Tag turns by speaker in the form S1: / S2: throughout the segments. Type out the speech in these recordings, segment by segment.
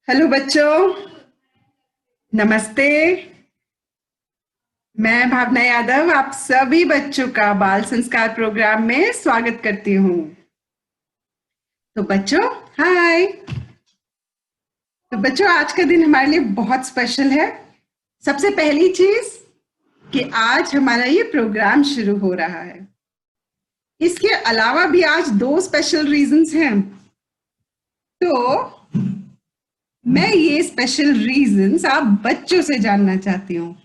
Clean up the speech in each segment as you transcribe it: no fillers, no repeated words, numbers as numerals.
S1: Hello बच्चों, नमस्ते। मैं भावना यादव आप सभी बच्चों का बाल संस्कार प्रोग्राम में स्वागत करती हूँ। तो बच्चों, हाय। तो बच्चों, आज का दिन हमारे लिए बहुत स्पेशल है। सबसे पहली चीज कि आज हमारा ये प्रोग्राम शुरू हो रहा है। इसके अलावा भी आज दो स्पेशल रीजंस हैं। तो मैं ये स्पेशल रीजंस आप बच्चों से जानना चाहती हूँ।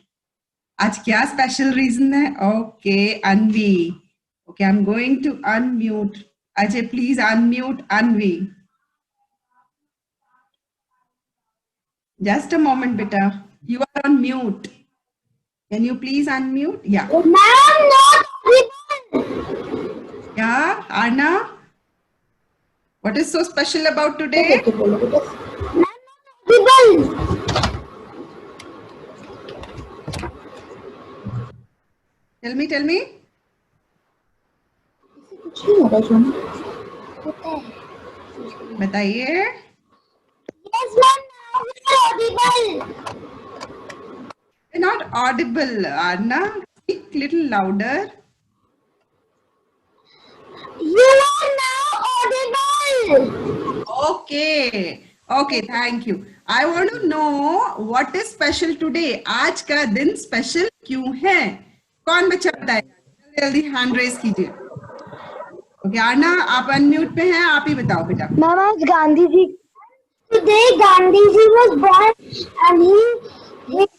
S1: आज क्या स्पेशल रीजन है? Okay, Anvi. Okay, I am going to unmute. Ajay, please unmute Anvi. Just a moment बेटा, you are on mute. Can you please unmute? या
S2: Ma'am, not
S1: या Aarna, what is so special about today?
S2: visible.
S1: Tell me.
S2: कुछ नहीं होता सोना होता है।
S1: बताइए।
S2: Yes, ma'am. Now we are audible.
S1: You're not audible, Arna. Speak little louder.
S2: You are now audible.
S1: Okay, thank you. I want to know what is special today. आज का दिन स्पेशल क्यों है? कौन बच्चा बताएगा? जल्दी हैंड रेज कीजिए। ओके, आरना आप अनम्यूट पे हैं, आप ही बताओ बेटा।
S2: Ma'am, आज Gandhi ji today Gandhi ji was born and his name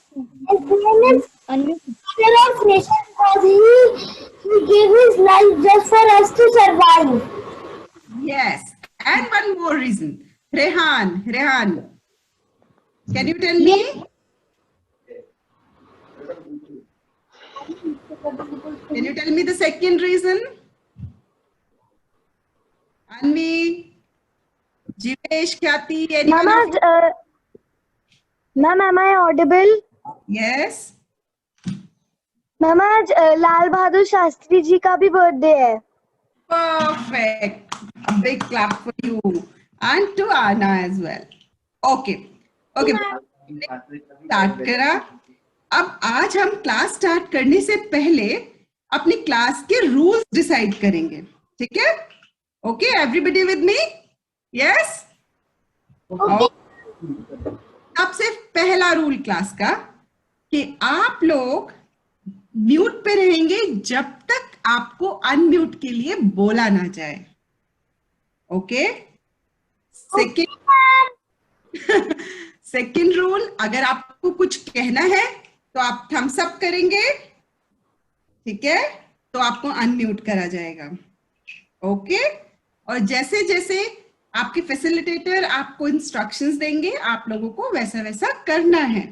S2: is father of nation because he gave his life just for us to survive.
S1: Yes, and one more reason. Rehan, can you tell me? Can you tell me the second reason? Anvi, Jivesh, Khyati, anyone of you?
S2: Ma'am, am I audible?
S1: Yes.
S2: Ma'am आज लाल बहादुर शास्त्री जी का भी birthday है।
S1: Perfect. A big clap for you and to Anna as well. Okay. Start करा। अब आज हम class start करने से पहले अपनी क्लास के रूल्स डिसाइड करेंगे, ठीक है? Okay, everybody with me? Yes. सबसे पहला रूल क्लास का कि आप लोग म्यूट पे रहेंगे जब तक आपको अनम्यूट के लिए बोला ना जाए। ओके। सेकेंड रूल, अगर आपको कुछ कहना है तो आप थम्स अप करेंगे, ठीक है? तो आपको अनम्यूट करा जाएगा। ओके। और जैसे जैसे आपके फैसिलिटेटर आपको इंस्ट्रक्शंस देंगे, आप लोगों को वैसा वैसा करना है।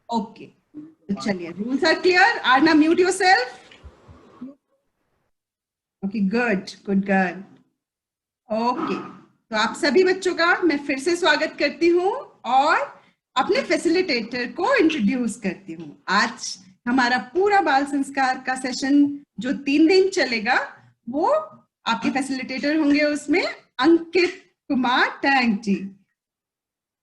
S1: ओके, तो चलिए, rules are clear. Aarna, mute yourself. Okay, good. Okay, तो आप सभी बच्चों का मैं फिर से स्वागत करती हूँ और अपने फैसिलिटेटर को इंट्रोड्यूस करती हूँ। आज हमारा पूरा बाल संस्कार का सेशन जो 3 दिन चलेगा, वो आपके फैसिलिटेटर होंगे उसमें अंकित कुमार टैंक जी।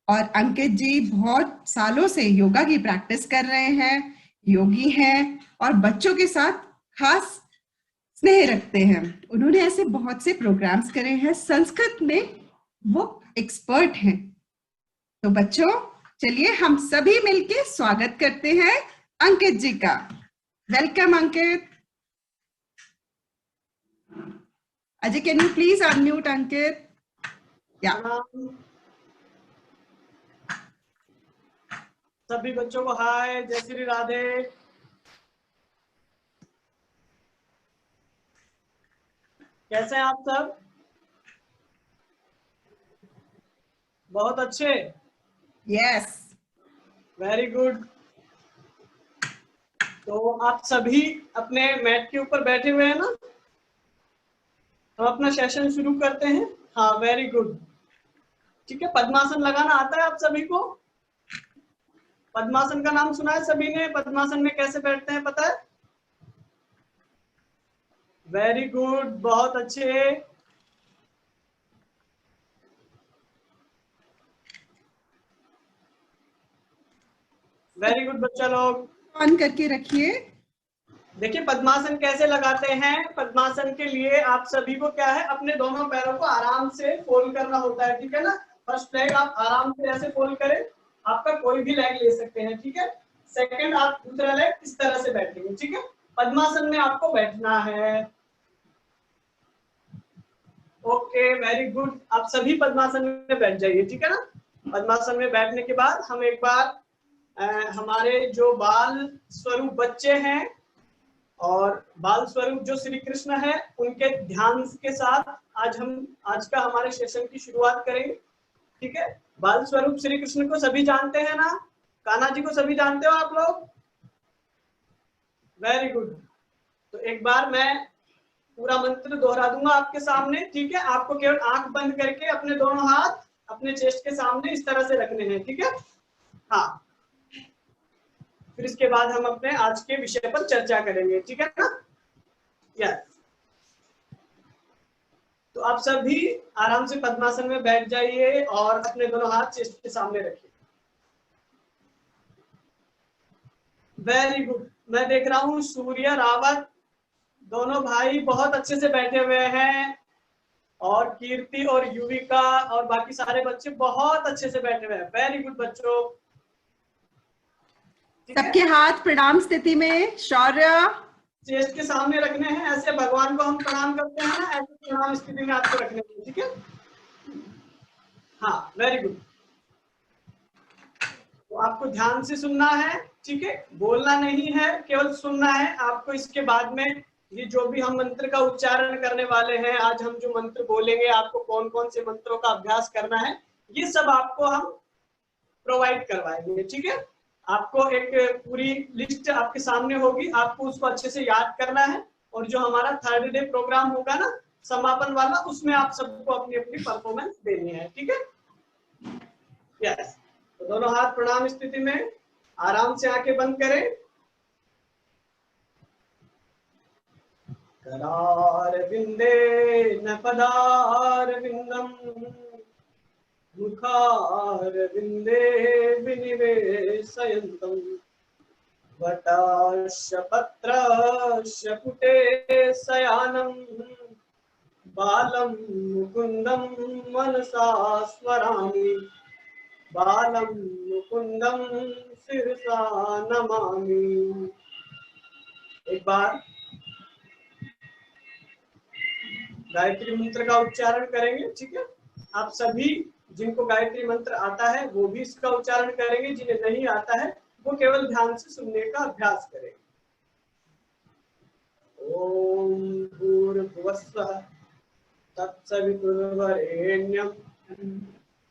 S1: और अंकित जी बहुत सालों से योगा की प्रैक्टिस कर रहे हैं, योगी हैं और बच्चों के साथ खास स्नेह रखते हैं। उन्होंने ऐसे बहुत से प्रोग्राम्स करे हैं, संस्कृत में वो एक्सपर्ट हैं। तो बच्चों, चलिए हम सभी मिलके स्वागत करते हैं अंकित जी का। Welcome Ankit. Ajay, can you please unmute Ankit? या
S3: सभी बच्चों को हाय, जय श्री राधे। कैसे हैं आप सब? बहुत अच्छे।
S1: Yes,
S3: very good. तो आप सभी अपने मैट के ऊपर बैठे हुए हैं ना? हम अपना सेशन शुरू करते हैं। हाँ, वेरी गुड। ठीक है, पद्मासन लगाना आता है आप सभी को? पद्मासन का नाम सुना है सभी ने? पद्मासन में कैसे बैठते हैं पता है? वेरी गुड, बहुत अच्छे। वेरी गुड बच्चा लोग।
S1: ऑन करके रखिए।
S3: देखिए पद्मासन कैसे लगाते हैं। पद्मासन के लिए आप सभी को क्या है, अपने दोनों पैरों को आराम से फोल्ड करना होता है, ठीक है ना। फर्स्ट लेग आप आराम से ऐसे फोल्ड करें, आपका कोई भी लेग ले सकते हैं, ठीक है। सेकंड आप दूसरा लेग इस तरह से बैठेंगे, ठीक है। पद्मासन में आपको बैठना है। ओके वेरी गुड, आप सभी पद्मासन में बैठ जाइए, ठीक है ना। पद्मासन में बैठने के बाद हम एक बार हमारे जो बाल स्वरूप बच्चे हैं और बाल स्वरूप जो श्री कृष्ण है, उनके ध्यान के साथ आज का हमारे सेशन की शुरुआत करेंगे, ठीक है। बाल स्वरूप श्री कृष्ण को सभी जानते हैं ना, कान्हा जी को सभी जानते हो आप लोग। Very good. तो एक बार मैं पूरा मंत्र दोहरा दूंगा आपके सामने, ठीक है। आपको केवल आंख बंद करके अपने दोनों हाथ अपने चेस्ट के सामने इस तरह से रखने हैं, ठीक है। हाँ, फिर इसके बाद हम अपने आज के विषय पर चर्चा करेंगे, ठीक है ना। यस, तो आप सभी आराम से पद्मासन में बैठ जाइए और अपने दोनों हाथ चेस्ट के सामने रखिए। Very good. मैं देख रहा हूँ सूर्य, रावत दोनों भाई बहुत अच्छे से बैठे हुए हैं, और कीर्ति और युविका और बाकी सारे बच्चे बहुत अच्छे से बैठे हुए हैं। वेरी गुड बच्चों।
S1: सबके हाथ प्रणाम स्थिति में, शौर्य
S3: चेस्ट के सामने रखने हैं, ऐसे भगवान को हम प्रणाम करते हैं ना, ऐसे प्रणाम स्थिति में आपको रखने हैं, ठीक है। हाँ वेरी गुड। तो आपको ध्यान से सुनना है, ठीक है, बोलना नहीं है, केवल सुनना है आपको। इसके बाद में ये जो भी हम मंत्र का उच्चारण करने वाले हैं, आज हम जो मंत्र बोलेंगे, आपको कौन कौन से मंत्रों का अभ्यास करना है, ये सब आपको हम प्रोवाइड करवाएंगे, ठीक है। आपको एक पूरी लिस्ट आपके सामने होगी, आपको उसको अच्छे से याद करना है, और जो हमारा थर्ड डे प्रोग्राम होगा ना, समापन वाला, उसमें आप सबको अपनी अपनी परफॉर्मेंस देनी है, ठीक है। यस, तो दोनों हाथ प्रणाम स्थिति में, आराम से आंखें बंद करें। करारविंदे न पदारविंदम, मुखारविंदे विनिवेशयन्तम्, वटास्य पत्रस्य पुटे शयानं, बालं मुकुन्दं मनसा स्मरामि, बालं मुकुन्दं शिरसा नमामि। एक बार गायत्री मंत्र का उच्चारण करेंगे, ठीक है। आप सभी जिनको गायत्री मंत्र आता है वो भी इसका उच्चारण करेंगे, जिन्हें नहीं आता है वो केवल ध्यान से सुनने का अभ्यास करेंगे। ओम भूर्भुवस्सुः तत्सवितुर्वरेण्यं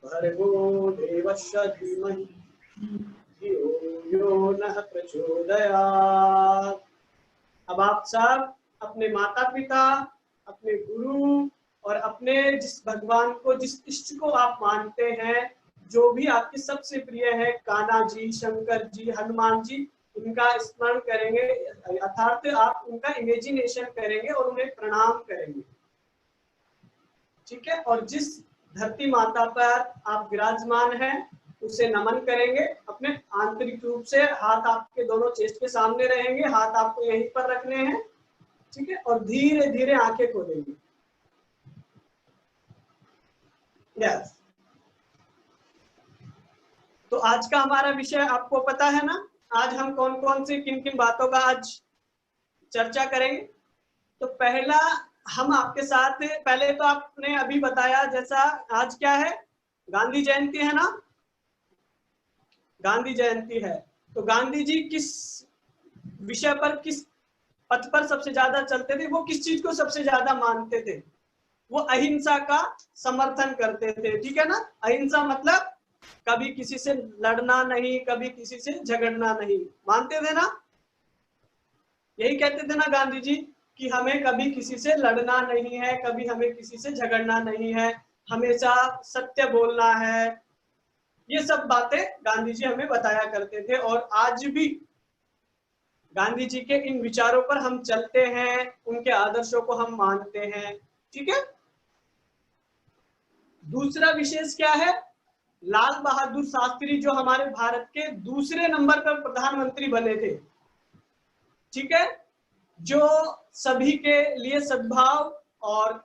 S3: भर्गो देवस्य धीमहि धियो यो नः प्रचोदयात्। अब आप सब अपने माता पिता, अपने गुरु और अपने जिस भगवान को, जिस इष्ट को आप मानते हैं, जो भी आपके सबसे प्रिय है, कान्हा जी, शंकर जी, हनुमान जी, उनका स्मरण करेंगे, अर्थात आप उनका इमेजिनेशन करेंगे और उन्हें प्रणाम करेंगे, ठीक है। और जिस धरती माता पर आप विराजमान हैं उसे नमन करेंगे। अपने आंतरिक रूप से हाथ आपके दोनों चेस्ट के सामने रहेंगे, हाथ आपको यहीं पर रखने हैं, ठीक है, और धीरे धीरे आंखें खोलेंगे। यस, तो आज का हमारा विषय आपको पता है ना, आज हम कौन कौन सी किन किन बातों का आज चर्चा करेंगे। तो पहला हम आपके साथ, पहले तो आपने अभी बताया जैसा, आज क्या है, गांधी जयंती है ना, गांधी जयंती है। तो गांधी जी किस विषय पर, किस पथ पर सबसे ज्यादा चलते थे, वो किस चीज को सबसे ज्यादा मानते थे, वो अहिंसा का समर्थन करते थे, ठीक है ना। अहिंसा मतलब कभी किसी से लड़ना नहीं, कभी किसी से झगड़ना नहीं, मानते थे ना। यही कहते थे ना गांधी जी कि हमें कभी किसी से लड़ना नहीं है, कभी हमें किसी से झगड़ना नहीं है, हमेशा सत्य बोलना है। ये सब बातें गांधी जी हमें बताया करते थे, और आज भी गांधी जी के इन विचारों पर हम चलते हैं, उनके आदर्शों को हम मानते हैं, ठीक है। दूसरा विशेष क्या है, लाल बहादुर शास्त्री जो हमारे भारत के दूसरे नंबर पर प्रधानमंत्री बने थे, ठीक है, जो सभी के लिए सद्भाव और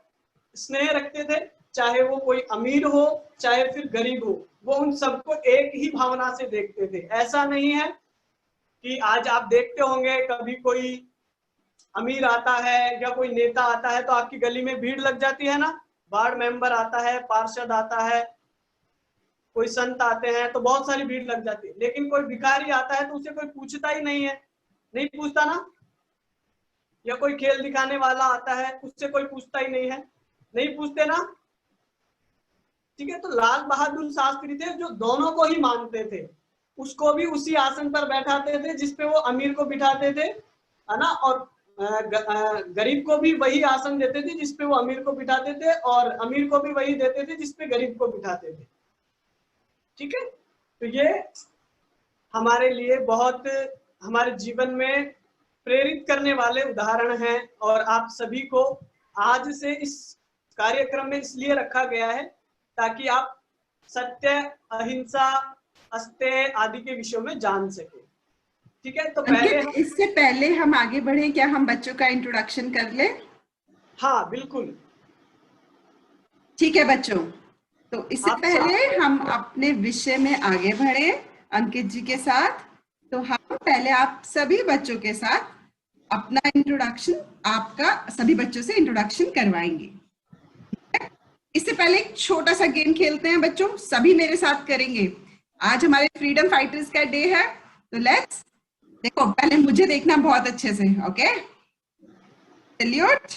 S3: स्नेह रखते थे, चाहे वो कोई अमीर हो चाहे फिर गरीब हो, वो उन सबको एक ही भावना से देखते थे। ऐसा नहीं है कि आज आप देखते होंगे कभी कोई अमीर आता है या कोई नेता आता है तो आपकी गली में भीड़ लग जाती है ना, वार्ड मेंबर आता है, पार्षद आता है, कोई संत आते हैं तो बहुत सारी भीड़ लग जाती है। लेकिन कोई भिखारी आता है तो उसे कोई पूछता ही नहीं है, नहीं पूछता ना, या कोई खेल दिखाने वाला आता है उससे कोई पूछता ही नहीं है, नहीं पूछते ना, ठीक है। तो लाल बहादुर शास्त्री थे जो दोनों को ही मानते थे, उसको भी उसी आसन पर बैठाते थे जिसपे वो अमीर को बिठाते थे, है ना, और गरीब को भी वही आसन देते थे जिसपे वो अमीर को बिठाते थे, और अमीर को भी वही देते थे जिसपे गरीब को बिठाते थे, ठीक है। तो ये हमारे लिए बहुत, हमारे जीवन में प्रेरित करने वाले उदाहरण हैं, और आप सभी को आज से इस कार्यक्रम में इसलिए रखा गया है ताकि आप सत्य, अहिंसा, अस्तेय आदि के विषयों में जान सके, ठीक है। तो पहले
S1: इससे पहले हम आगे बढ़े, क्या हम बच्चों का इंट्रोडक्शन कर ले?
S3: हाँ बिल्कुल,
S1: ठीक है बच्चों, तो इससे पहले हम अपने विषय में आगे बढ़े अंकित जी के साथ। तो हम पहले आप सभी बच्चों के साथ अपना इंट्रोडक्शन, आपका सभी बच्चों से इंट्रोडक्शन करवाएंगे। इससे पहले एक छोटा सा गेम खेलते हैं बच्चों, सभी मेरे साथ करेंगे। आज हमारे फ्रीडम फाइटर्स का डे है, तो लेट्स, देखो पहले मुझे देखना बहुत अच्छे से, okay? Salute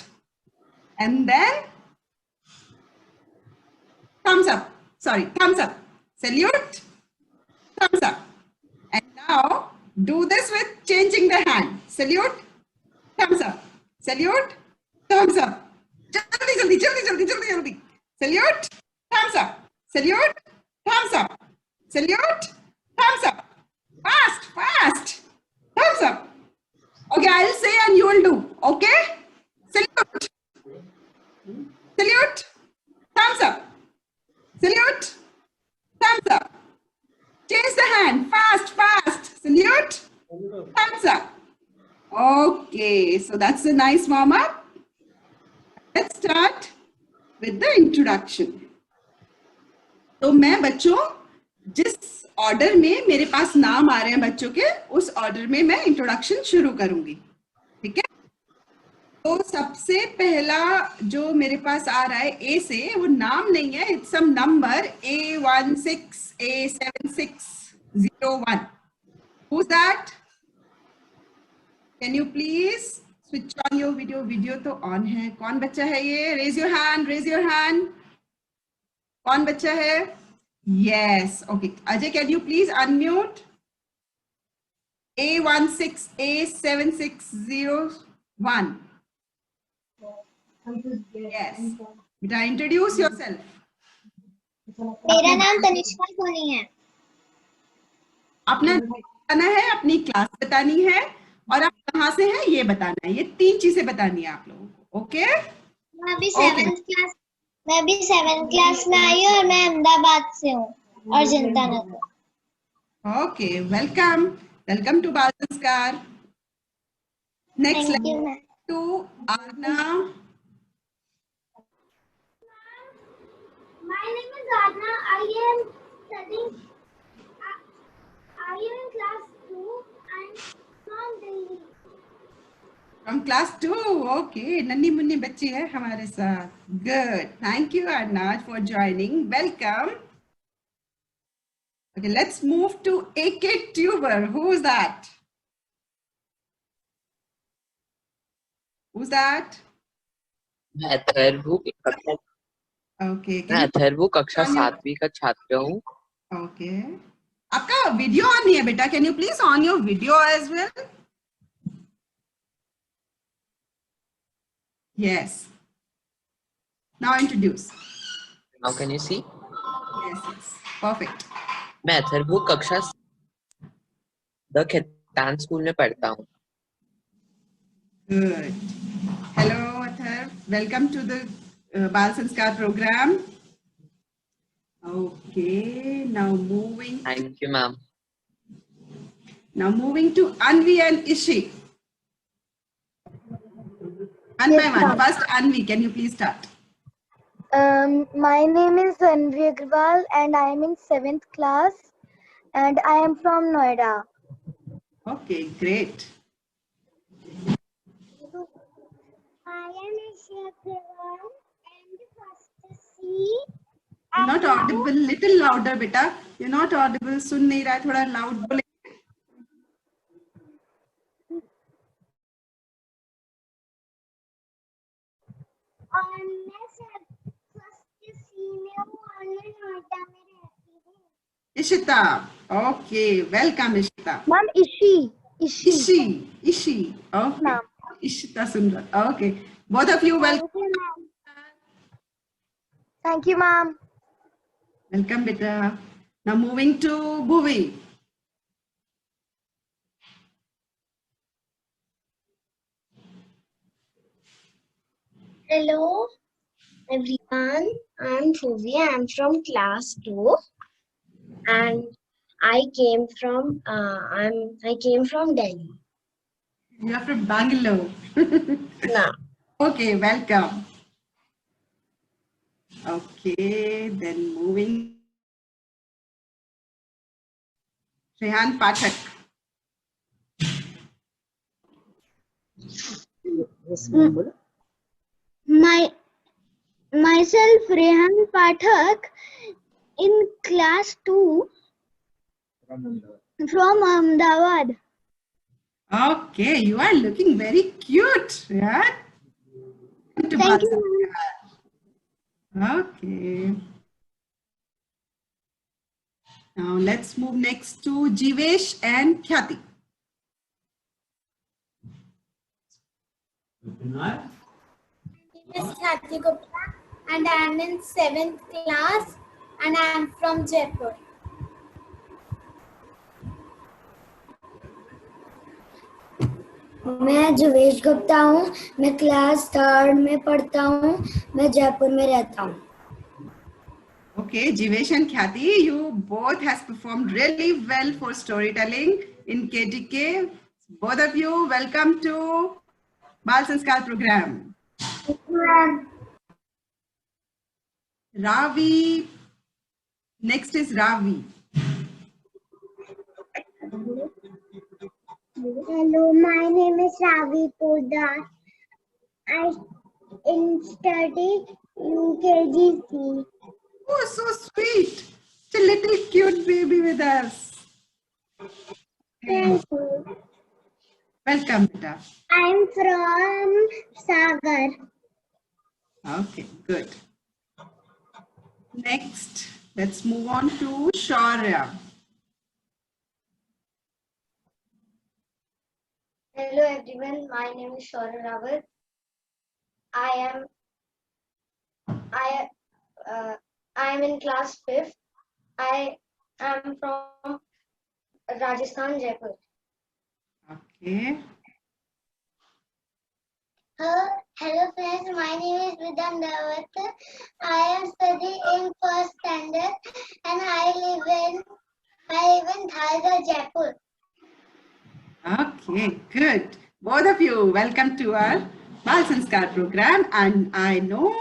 S1: and then thumbs up, sorry, thumbs up, salute, thumbs up, and now do this with changing the hand, salute, thumbs up, salute, thumbs up, jaldi jaldi jaldi jaldi jaldi jaldi, salute, thumbs up, salute, thumbs up, salute, thumbs up, fast fast, thumbs up. Okay, I'll say and you will do, okay? Salute, salute, thumbs up, salute, thumbs up, change the hand, fast fast, salute, thumbs up. Okay, so that's a nice warm up. Let's start with the introduction. तो मैं बच्चों जिस order में मेरे पास नाम आ रहे हैं बच्चों के, उस ऑर्डर में मैं इंट्रोडक्शन शुरू करूंगी, ठीक है? तो सबसे पहला जो मेरे पास आ रहा है ए से, वो नाम नहीं है, it's some number A16 A7601. Who's that? Can you please switch on your video? Video तो ऑन है। कौन बच्चा है ये? Raise your hand, raise your hand. कौन बच्चा है? Yes, okay. Ajay, can you please unmute? A16 A7601. Yes. Beta, introduce yourself.
S2: मेरा नाम तनिष्का सोनी है।
S1: अपना बताना है, अपनी क्लास बतानी है, और आप कहाँ से हैं ये बताना है। ये 3 चीजें बतानी है आप लोगों को, ओके?
S2: मैं अभी 7th क्लास में आई हूँ और मैं अहमदाबाद से हूँ और Janata Nagar.
S1: Okay, welcome, welcome to Bal Sanskar. Next to Aarna.
S2: My name is Arna. I am studying. I am in class 2 and from Delhi.
S1: From class 2, okay. नन्ही मुन्नी बच्ची है हमारे साथ। Good. Thank you Arna for joining. Welcome. Okay, let's move to AK Tuber. Who is that? Who's that?
S4: मैं Atharva
S1: Okay.
S4: मैं अथर्व कक्षा 7वीं का छात्र हूँ।
S1: Okay. आपका वीडियो ऑन नहीं है बेटा, can you please on your video as well? Yes. Now introduce.
S4: Now can you see?
S1: Yes, yes. Perfect.
S4: मैं अथर्व कक्षा द खेतान स्कूल में पढ़ता हूँ।
S1: Good. Hello Atharv. Welcome to the Bal Sanskar program. Okay, now moving
S4: Thank you, ma'am.
S1: to Anvi and Ishi. One by one. First, Anvi, can you please start?
S2: My name is Anvi Agrawal and I am in 7th class and I am from Noida.
S1: Okay, great.
S2: I am Ishi Agrawal and first C.
S1: You're not audible. Little louder, beta. You're not audible. सुन नहीं रहा है. थोड़ा loud बोले.
S2: और मैं first सी में हूँ और मैं नोएडा में रहती हूँ.
S1: Ishita. Okay, welcome Ishita.
S2: Ma'am, Ishi.
S1: Ishi. Okay.
S2: Ma'am.
S1: Ishita Sundar. Okay. Both of you welcome.
S2: Thank you, ma'am.
S1: Welcome, beta. Now moving to Bhuvi.
S2: Hello, everyone. I'm Bhuvi. I'm from class 2, and I came from Delhi.
S1: You are from Bangalore.
S2: No.
S1: Okay, welcome. Okay, then moving. Rehan Pathak.
S2: Myself, Rehan Pathak, in class 2 from Ahmedabad.
S1: Okay, you are looking very cute. Yeah.
S2: Thank you.
S1: Okay. Now let's move next to Jivesh and Khyati.
S5: My name is Khyati Gupta and I am in 7th class and I am from Jaipur.
S2: मैं जुवेश गुप्ता हूँ. मैं class 3rd में पढ़ता हूँ. मैं जयपुर में रहता हूँ.
S1: Okay, Jivesh and Khyati, you both has performed really well for storytelling in KTK. Both of you, welcome to Bal Sanskar program. Ravi, next is Ravi.
S2: Hello, my name is Ravi Podar. I study UKGC.
S1: Oh, so sweet. It's a little cute baby with us.
S2: Thank you.
S1: Welcome, beta.
S2: I'm from Sagar.
S1: Okay, good. Next, let's move on to Shaurya.
S2: Hello everyone, my name is Shaurya Rawat. I am in class 5th. I am from Rajasthan, Jaipur.
S1: Okay.
S2: Hello friends, my name is Vidhan Rawat. I am studying in 1st standard and I live in Dhalgar, Jaipur.
S1: Okay, good. Both of you, welcome to our Bal Sanskar program. And I know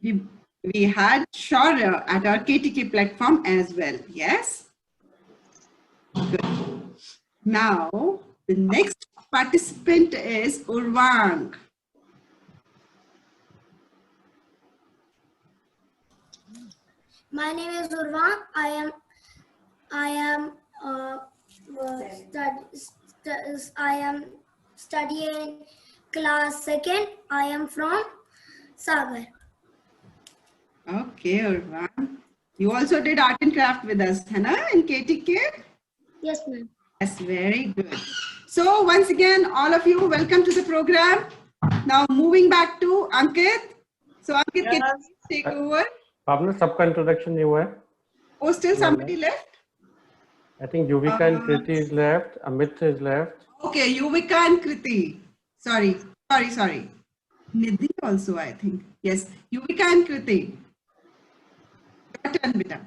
S1: we had Shaurya at our KTK platform as well. Yes? Good. Now, the next participant is Urvang.
S5: My name is Urvang. I am studying class 2nd. I am from Sagar.
S1: Okay, Urvang. You also did art and craft with us, Hannah, in KTK?
S5: Yes, ma'am.
S1: That's very good. So once again, all of you, welcome to the program. Now moving back to Ankit. So Ankit, can you take over?
S6: आपने सबका introduction नहीं हुआ है.
S1: Oh, still somebody left?
S6: I think Yuvika and Kriti is left. Amit is left.
S1: Okay, Yuvika and Kriti. Sorry. Nidhi also, I think. Yes, Yuvika and Kriti. Your turn, beta.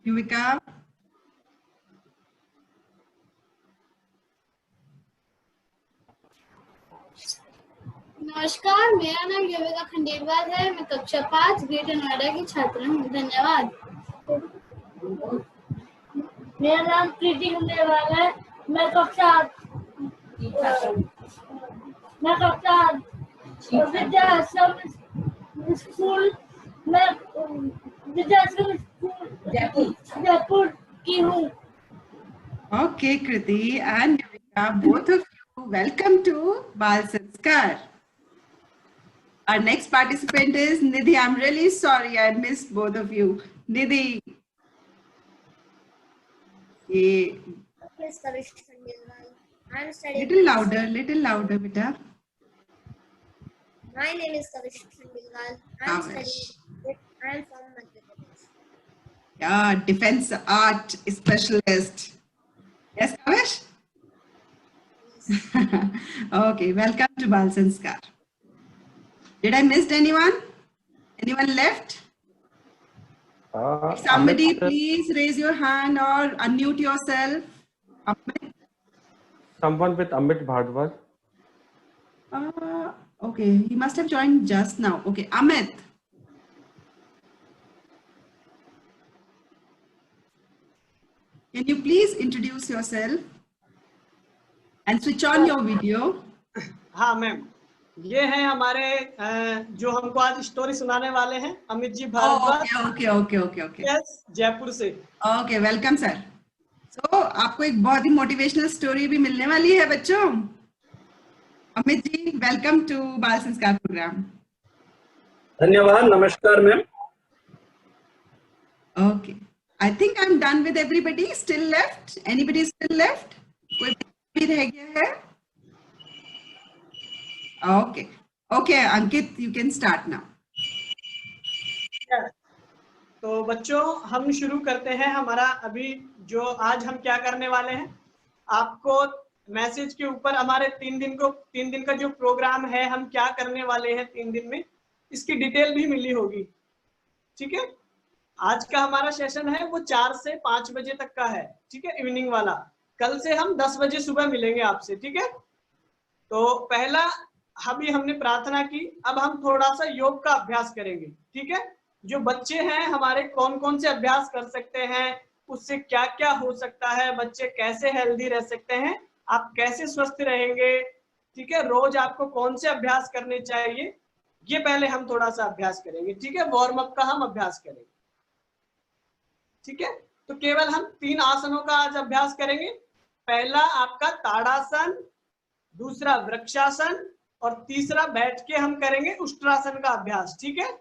S1: Yuvika?
S7: नमस्कार, मेरा नाम युविका खंडेलवाल है। मैं कक्षा 5 greater Noida की छात्रा हूँ। धन्यवाद।
S2: मेरा नाम प्रीति खंडेलवाल है। मैं कक्षा विद्याश्रम स्कूल जयपुर की हूँ।
S1: Okay, Kriti and Yuvika, both of you, welcome to Bal Sanskar. Our next participant is Nidhi. I'm really sorry I missed both of you. Nidhi. Yeah.
S5: Miss Kavish Khandelwal. I'm studying.
S1: Little louder, beta.
S5: My name is Kavish Khandelwal. I'm studying. I'm from Madhya Pradesh.
S1: Yeah, defense art specialist. Yes, Kavish? Okay, welcome to Bal Sanskar. Did I miss anyone? Anyone left? Somebody
S6: Amit,
S1: please raise your hand or unmute yourself. Amit?
S6: someone with Amit Bhardwaj.
S1: Okay, he must have joined just now. Okay, Amit. Can you please introduce yourself and switch on your video?
S3: हाँ ma'am, ये हैं हमारे जो हमको आज story सुनाने वाले हैं, अमित जी भारद्वाज।
S1: Okay.
S3: यस, जयपुर से।
S1: Okay, welcome sir. So आपको एक बहुत ही मोटिवेशनल स्टोरी भी मिलने वाली है बच्चों। अमित जी, वेलकम टू बाल संस्कार प्रोग्राम।
S8: धन्यवाद, नमस्कार ma'am.
S1: Okay, I think I'm done with everybody. Still left? Anybody still left? कोई भी रह गया है? Okay, Ankit, you can start now.
S3: तो बच्चों, हम शुरू करते हैं हमारा अभी जो आज हम क्या करने वाले हैं। आपको मैसेज के ऊपर हमारे 3 दिन का जो प्रोग्राम है, हम क्या करने वाले हैं 3 दिन में, इसकी डिटेल भी मिली होगी। ठीक है, आज का हमारा सेशन है वो 4 से 5 बजे तक का है। ठीक है, इवनिंग वाला। कल से हम 10 बजे सुबह मिलेंगे आपसे। ठीक है, तो पहला अभी हमने प्रार्थना की, अब हम थोड़ा सा योग का अभ्यास करेंगे। ठीक है, जो बच्चे हैं हमारे कौन कौन से अभ्यास कर सकते हैं, उससे क्या क्या हो सकता है, बच्चे कैसे हेल्दी रह सकते हैं, आप कैसे स्वस्थ रहेंगे। ठीक है, रोज आपको कौन से अभ्यास करने चाहिए, ये पहले हम थोड़ा सा अभ्यास करेंगे। ठीक है, वार्म अप का हम अभ्यास करेंगे। ठीक है, तो केवल हम 3 आसनों का आज अभ्यास करेंगे। पहला आपका ताड़ासन, दूसरा वृक्षासन और तीसरा बैठ के हम करेंगे उष्ट्रासन का अभ्यास। ठीक है,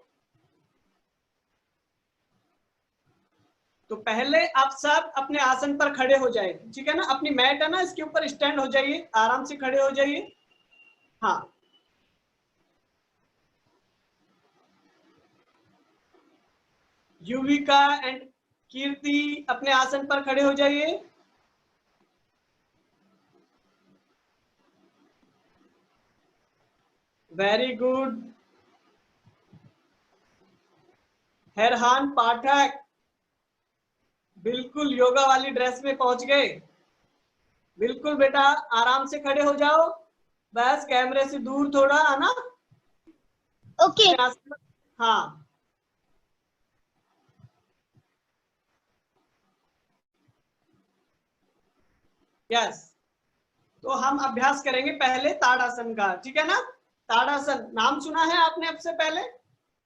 S3: तो पहले आप सब अपने आसन पर खड़े हो जाए। ठीक है ना, अपनी मैट है ना, इसके ऊपर स्टैंड हो जाइए, आराम से खड़े हो जाइए। हाँ, युविका एंड कीर्ति अपने आसन पर खड़े हो जाइए। Very good. फरहान पाठक बिल्कुल योगा वाली ड्रेस में पहुंच गए। बिल्कुल बेटा, आराम से खड़े हो जाओ, बस कैमरे से दूर थोड़ा, है ना।
S2: ओके।
S3: हाँ, यस। तो हम अभ्यास करेंगे पहले ताड़ासन का। ठीक है ना, ताड़ासन नाम सुना है आपने, अब से पहले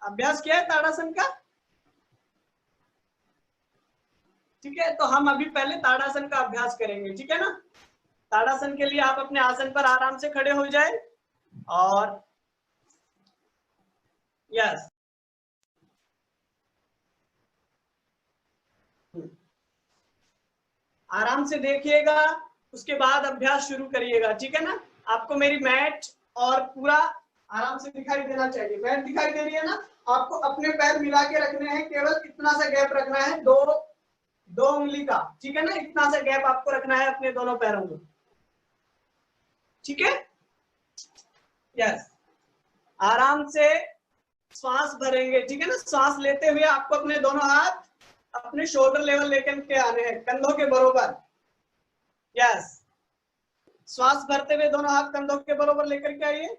S3: अभ्यास किया है ताड़ासन का। ठीक है, तो हम अभी पहले ताड़ासन का अभ्यास करेंगे। ठीक है ना, ताड़ासन के लिए आप अपने आसन पर आराम से खड़े हो जाए और यस, आराम से देखिएगा, उसके बाद अभ्यास शुरू करिएगा। ठीक है ना, आपको मेरी मैट और पूरा आराम से दिखाई देना चाहिए। मैट दिखाई दे रही है ना, आपको अपने पैर मिला के रखने हैं, केवल इतना सा गैप रखना है, दो उंगली का। ठीक है ना, इतना सा गैप आपको रखना है अपने दोनों पैरों में। ठीक है, यस, आराम से श्वास भरेंगे, ठीक है ना। श्वास लेते हुए आपको अपने दोनों हाथ अपने शोल्डर लेवल लेकर के आने हैं, कंधों के बरोबर। यस, श्वास भरते हुए दोनों हाथ कंधों के बरोबर लेकर के आइए।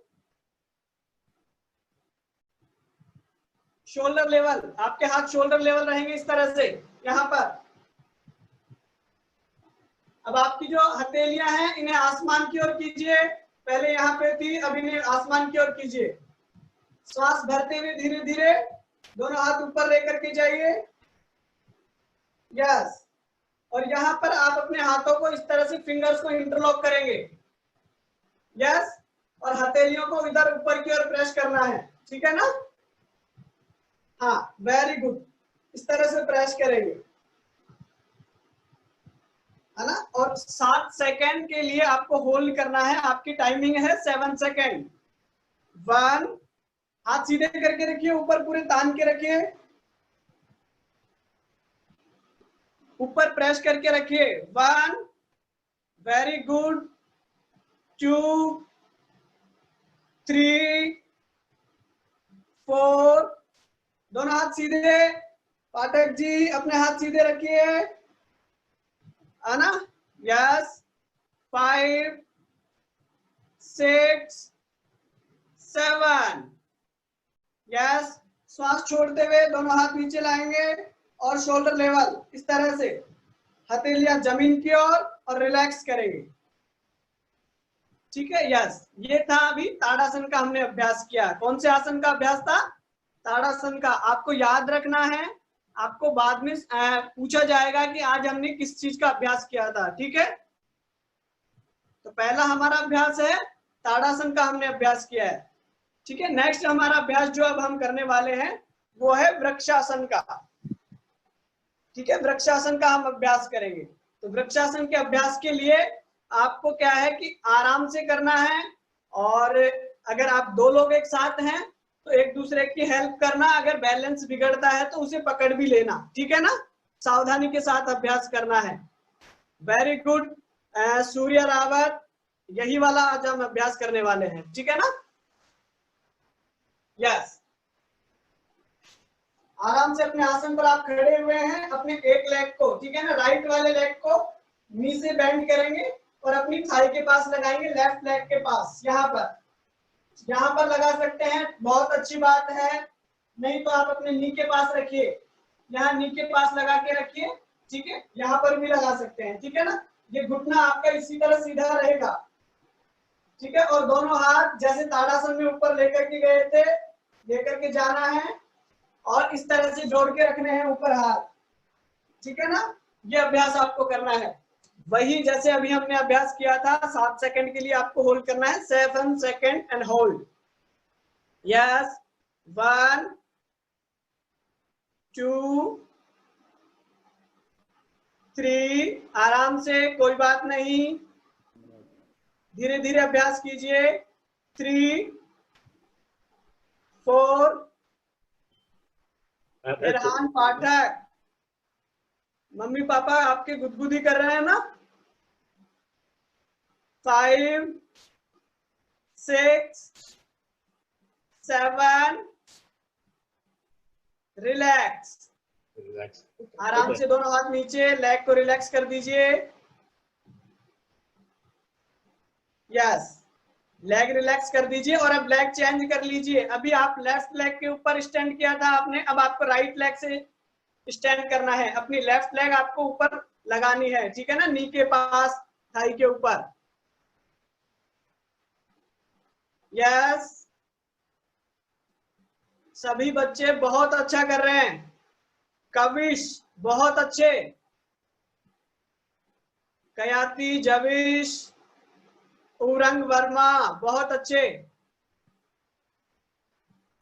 S3: शोल्डर लेवल, आपके हाथ शोल्डर लेवल रहेंगे इस तरह से यहाँ पर। अब आपकी जो हथेलियां हैं इन्हें आसमान की ओर कीजिए, पहले यहाँ पे थी, अब इन्हें आसमान की ओर कीजिए। श्वास भरते हुए धीरे धीरे दोनों हाथ ऊपर लेकर के जाइए। यस, और यहाँ पर आप अपने हाथों को इस तरह से फिंगर्स को इंटरलॉक करेंगे। यस, और हथेलियों को इधर ऊपर की ओर प्रेस करना है, ठीक है ना। हाँ, वेरी गुड, इस तरह से प्रेस करेंगे, है ना। और 7 सेकेंड के लिए आपको होल्ड करना है, आपकी टाइमिंग है 7 सेकेंड। 1, हाथ सीधे करके रखिए, ऊपर पूरे तान के रखिए, ऊपर प्रेस करके रखिए। 1, वेरी गुड, 2, 3, 4, दोनों हाथ सीधे। पाठक जी अपने हाथ सीधे रखिए, है ना। यस, 5, 6, 7। यस, श्वास छोड़ते हुए दोनों हाथ नीचे लाएंगे और शोल्डर लेवल इस तरह से, हथेलियां जमीन की ओर और रिलैक्स करेंगे, ठीक है। यस, ये था अभी ताड़ासन का हमने अभ्यास किया। कौन से आसन का अभ्यास था? ताड़ासन का। आपको याद रखना है, आपको बाद में पूछा जाएगा कि आज हमने किस चीज का अभ्यास किया था, ठीक है। तो पहला हमारा अभ्यास है ताड़ासन का, हमने अभ्यास किया है, ठीक है। नेक्स्ट हमारा अभ्यास जो अब हम करने वाले हैं वो है वृक्षासन का, ठीक है। वृक्षासन का हम अभ्यास करेंगे। तो वृक्षासन के अभ्यास के लिए आपको क्या है कि आराम से करना है, और अगर आप 2 लोग एक साथ हैं तो एक दूसरे की हेल्प करना, अगर बैलेंस बिगड़ता है तो उसे पकड़ भी लेना, ठीक है ना। सावधानी के साथ अभ्यास करना है। वेरी गुड सूर्य रावत, यही वाला आज हम अभ्यास करने वाले हैं, ठीक है ना। यस, आराम से अपने आसन पर आप खड़े हुए हैं, अपने एक लेग को, ठीक है ना, राइट वाले लेग को नी से बेंड करेंगे और अपनी थाई के पास लगाएंगे, लेफ्ट लेग के पास, यहाँ पर लगा सकते हैं, बहुत अच्छी बात है। नहीं तो आप अपने नी के पास रखिए, यहाँ नी के पास लगा के रखिए, ठीक है। यहाँ पर भी लगा सकते हैं, ठीक है ना। ये घुटना आपका इसी तरह सीधा रहेगा, ठीक है। और दोनों हाथ जैसे ताड़ासन में ऊपर लेकर के गए थे, लेकर के जाना है और इस तरह से जोड़ के रखने हैं ऊपर हाथ, ठीक है ना। ये अभ्यास आपको करना है, वही जैसे अभी हमने अभ्यास किया था। 7 सेकंड के लिए आपको होल्ड करना है, 7 सेकंड एंड होल्ड। यस, 1, 2, 3, आराम से, कोई बात नहीं, धीरे धीरे अभ्यास कीजिए। 3, 4, इरहान पाठक, मम्मी पापा आपके गुदगुदी कर रहे हैं ना। 5, 6, 7, रिलैक्स। आराम से दोनों हाथ नीचे, लेग को रिलैक्स कर दीजिए। यस, लेग रिलैक्स कर दीजिए और अब लेग चेंज कर लीजिए। अभी आप लेफ्ट लेग के ऊपर स्टैंड किया था आपने, अब आपको राइट लेग से स्टैंड करना है। अपनी लेफ्ट लेग आपको ऊपर लगानी है, ठीक है ना, नी के पास, थाई के ऊपर। यस, सभी बच्चे बहुत अच्छा कर रहे हैं। कविश बहुत अच्छे, कयाती, जविश, उरंग वर्मा बहुत अच्छे,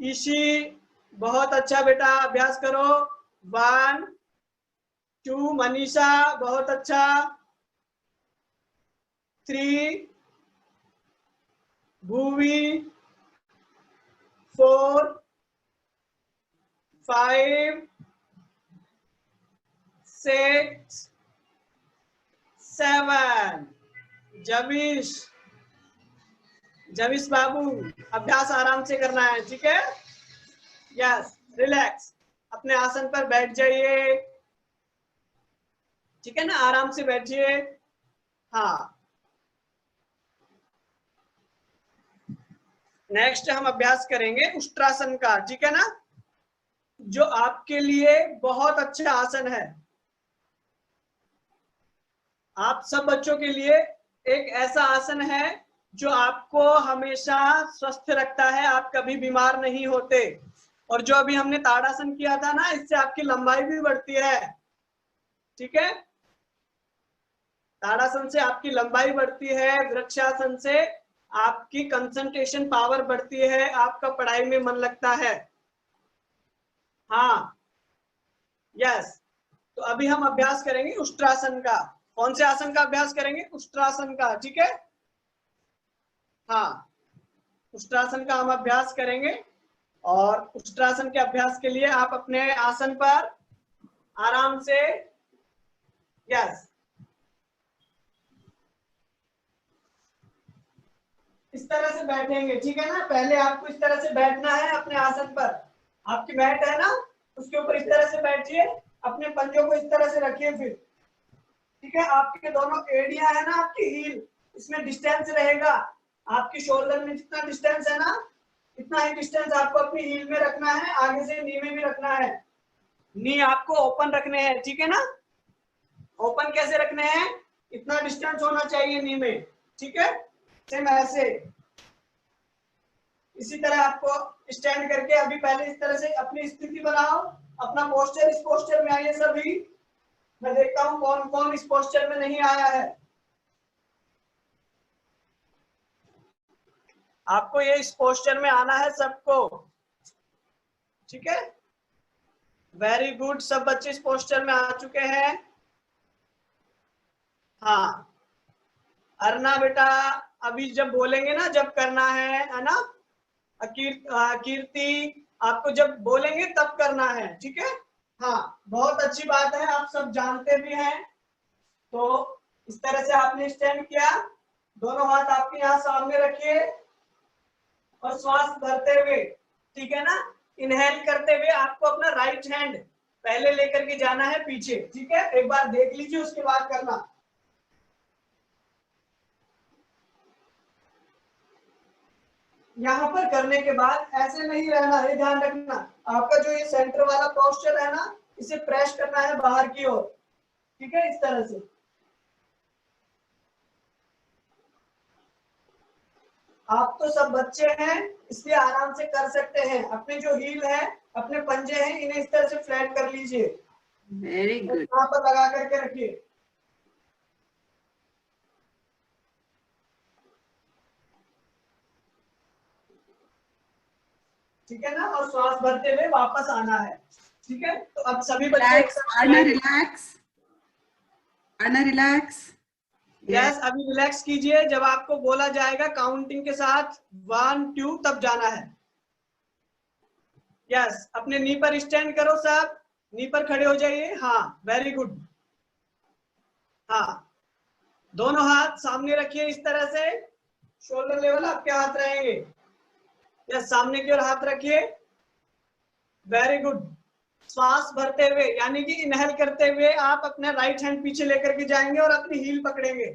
S3: ईशी बहुत अच्छा बेटा, अभ्यास करो। 1, 2, मनीषा बहुत अच्छा, 3, भूवी, 4, 5, 6, 7, जविश बाबू, अभ्यास आराम से करना है, ठीक है। यस, रिलैक्स, अपने आसन पर बैठ जाइए, ठीक है ना, आराम से बैठिए। हाँ, नेक्स्ट हम अभ्यास करेंगे उष्ट्रासन का, ठीक है ना, जो आपके लिए बहुत अच्छा आसन है। आप सब बच्चों के लिए एक ऐसा आसन है जो आपको हमेशा स्वस्थ रखता है, आप कभी बीमार नहीं होते। और जो अभी हमने ताड़ासन किया था ना, इससे आपकी लंबाई भी बढ़ती है, ठीक है। ताड़ासन से आपकी लंबाई बढ़ती है, वृक्षासन से आपकी कंसंट्रेशन पावर बढ़ती है, आपका पढ़ाई में मन लगता है। हाँ, यस। तो अभी हम अभ्यास करेंगे उष्ट्रासन का। कौन से आसन का अभ्यास करेंगे? उष्ट्रासन का, ठीक है। हाँ, उष्ट्रासन का हम अभ्यास करेंगे। और उष्ट्रासन के अभ्यास के लिए आप अपने आसन पर आराम से, यस, इस तरह से बैठेंगे, ठीक है ना। पहले आपको इस तरह से बैठना है अपने आसन पर। आपकी मैट है ना, उसके ऊपर इस तरह से बैठिए, अपने पंजों को इस तरह से रखिए फिर, ठीक है। आपके दोनों एड़ियां है ना, आपकी हील, इसमें डिस्टेंस रहेगा। आपकी शोल्डर में जितना डिस्टेंस है ना, इतना ही डिस्टेंस आपको अपनी हील में रखना है, आगे से नी में भी रखना है। नी आपको ओपन रखने हैं, ठीक है ना। ओपन कैसे रखने हैं? इतना डिस्टेंस होना चाहिए नी में, ठीक है। सेम ऐसे, इसी तरह आपको स्टैंड करके अभी पहले इस तरह से अपनी स्थिति बनाओ, अपना पोस्चर, इस पोस्चर में आइए सभी। मैं देखता हूं कौन कौन इस पोस्चर में नहीं आया है। आपको ये इस पोस्चर में आना है सबको, ठीक है। वेरी गुड, सब बच्चे इस पोस्चर में आ चुके हैं। हाँ, अरना बेटा अभी जब बोलेंगे ना, जब करना है ना। कीर्ति, आपको जब बोलेंगे तब करना है, ठीक है। हाँ, बहुत अच्छी बात है, आप सब जानते भी हैं। तो इस तरह से आपने स्टैंड किया, दोनों हाथ आपके यहाँ सामने रखिए और श्वास भरते हुए, ठीक है ना, इनहेल करते हुए आपको अपना राइट हैंड पहले लेकर के जाना है पीछे, ठीक है। एक बार देख लीजिए, उसके बाद करना। यहाँ पर करने के बाद ऐसे नहीं रहना है, ध्यान रखना। आपका जो ये सेंटर वाला पोस्चर है ना, इसे प्रेस करना है बाहर की ओर, ठीक है, इस तरह से। आप तो सब बच्चे हैं, इसलिए आराम से कर सकते हैं। अपने जो हील है, अपने पंजे हैं, इन्हें इस तरह से फ्लैट कर लीजिए,
S1: वेरी गुड।
S3: यहाँ पर लगा करके रखिए, ठीक है ना। और श्वास भरते हुए वापस आना है, ठीक है। तो अब सभी बच्चे
S1: रिलैक्स, आना रिलैक्स, आना रिलैक्स।
S3: यस, अभी रिलैक्स कीजिए। जब आपको बोला जाएगा काउंटिंग के साथ 1 2 तब जाना है। यस, अपने नी पर स्टैंड करो सब, नी पर खड़े हो जाइए। हाँ, वेरी गुड। हाँ, दोनों हाथ सामने रखिए इस तरह से, शोल्डर लेवल आपके हाथ रहेंगे। यस, सामने की ओर हाथ रखिए, वेरी गुड। श्वास भरते हुए, यानी कि इनहेल करते हुए आप अपना राइट हैंड पीछे लेकर के जाएंगे और अपनी हील पकड़ेंगे।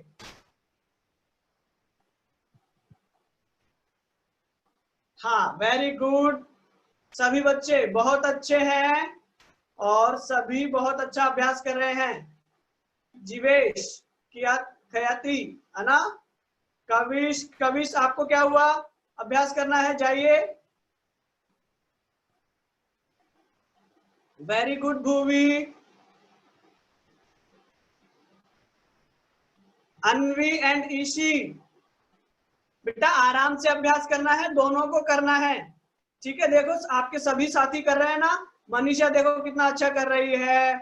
S3: हाँ, वेरी गुड। सभी बच्चे बहुत अच्छे हैं और सभी बहुत अच्छा अभ्यास कर रहे हैं। जीवेश, किया, खयाती, है ना, कविश, कविश आपको क्या हुआ? अभ्यास करना है, जाइए। Very good Bhuvi, Anvi and Ishi, बेटा आराम से अभ्यास करना है, दोनों को करना है, ठीक है। देखो आपके सभी साथी कर रहे हैं ना। मनीषा देखो कितना अच्छा कर रही है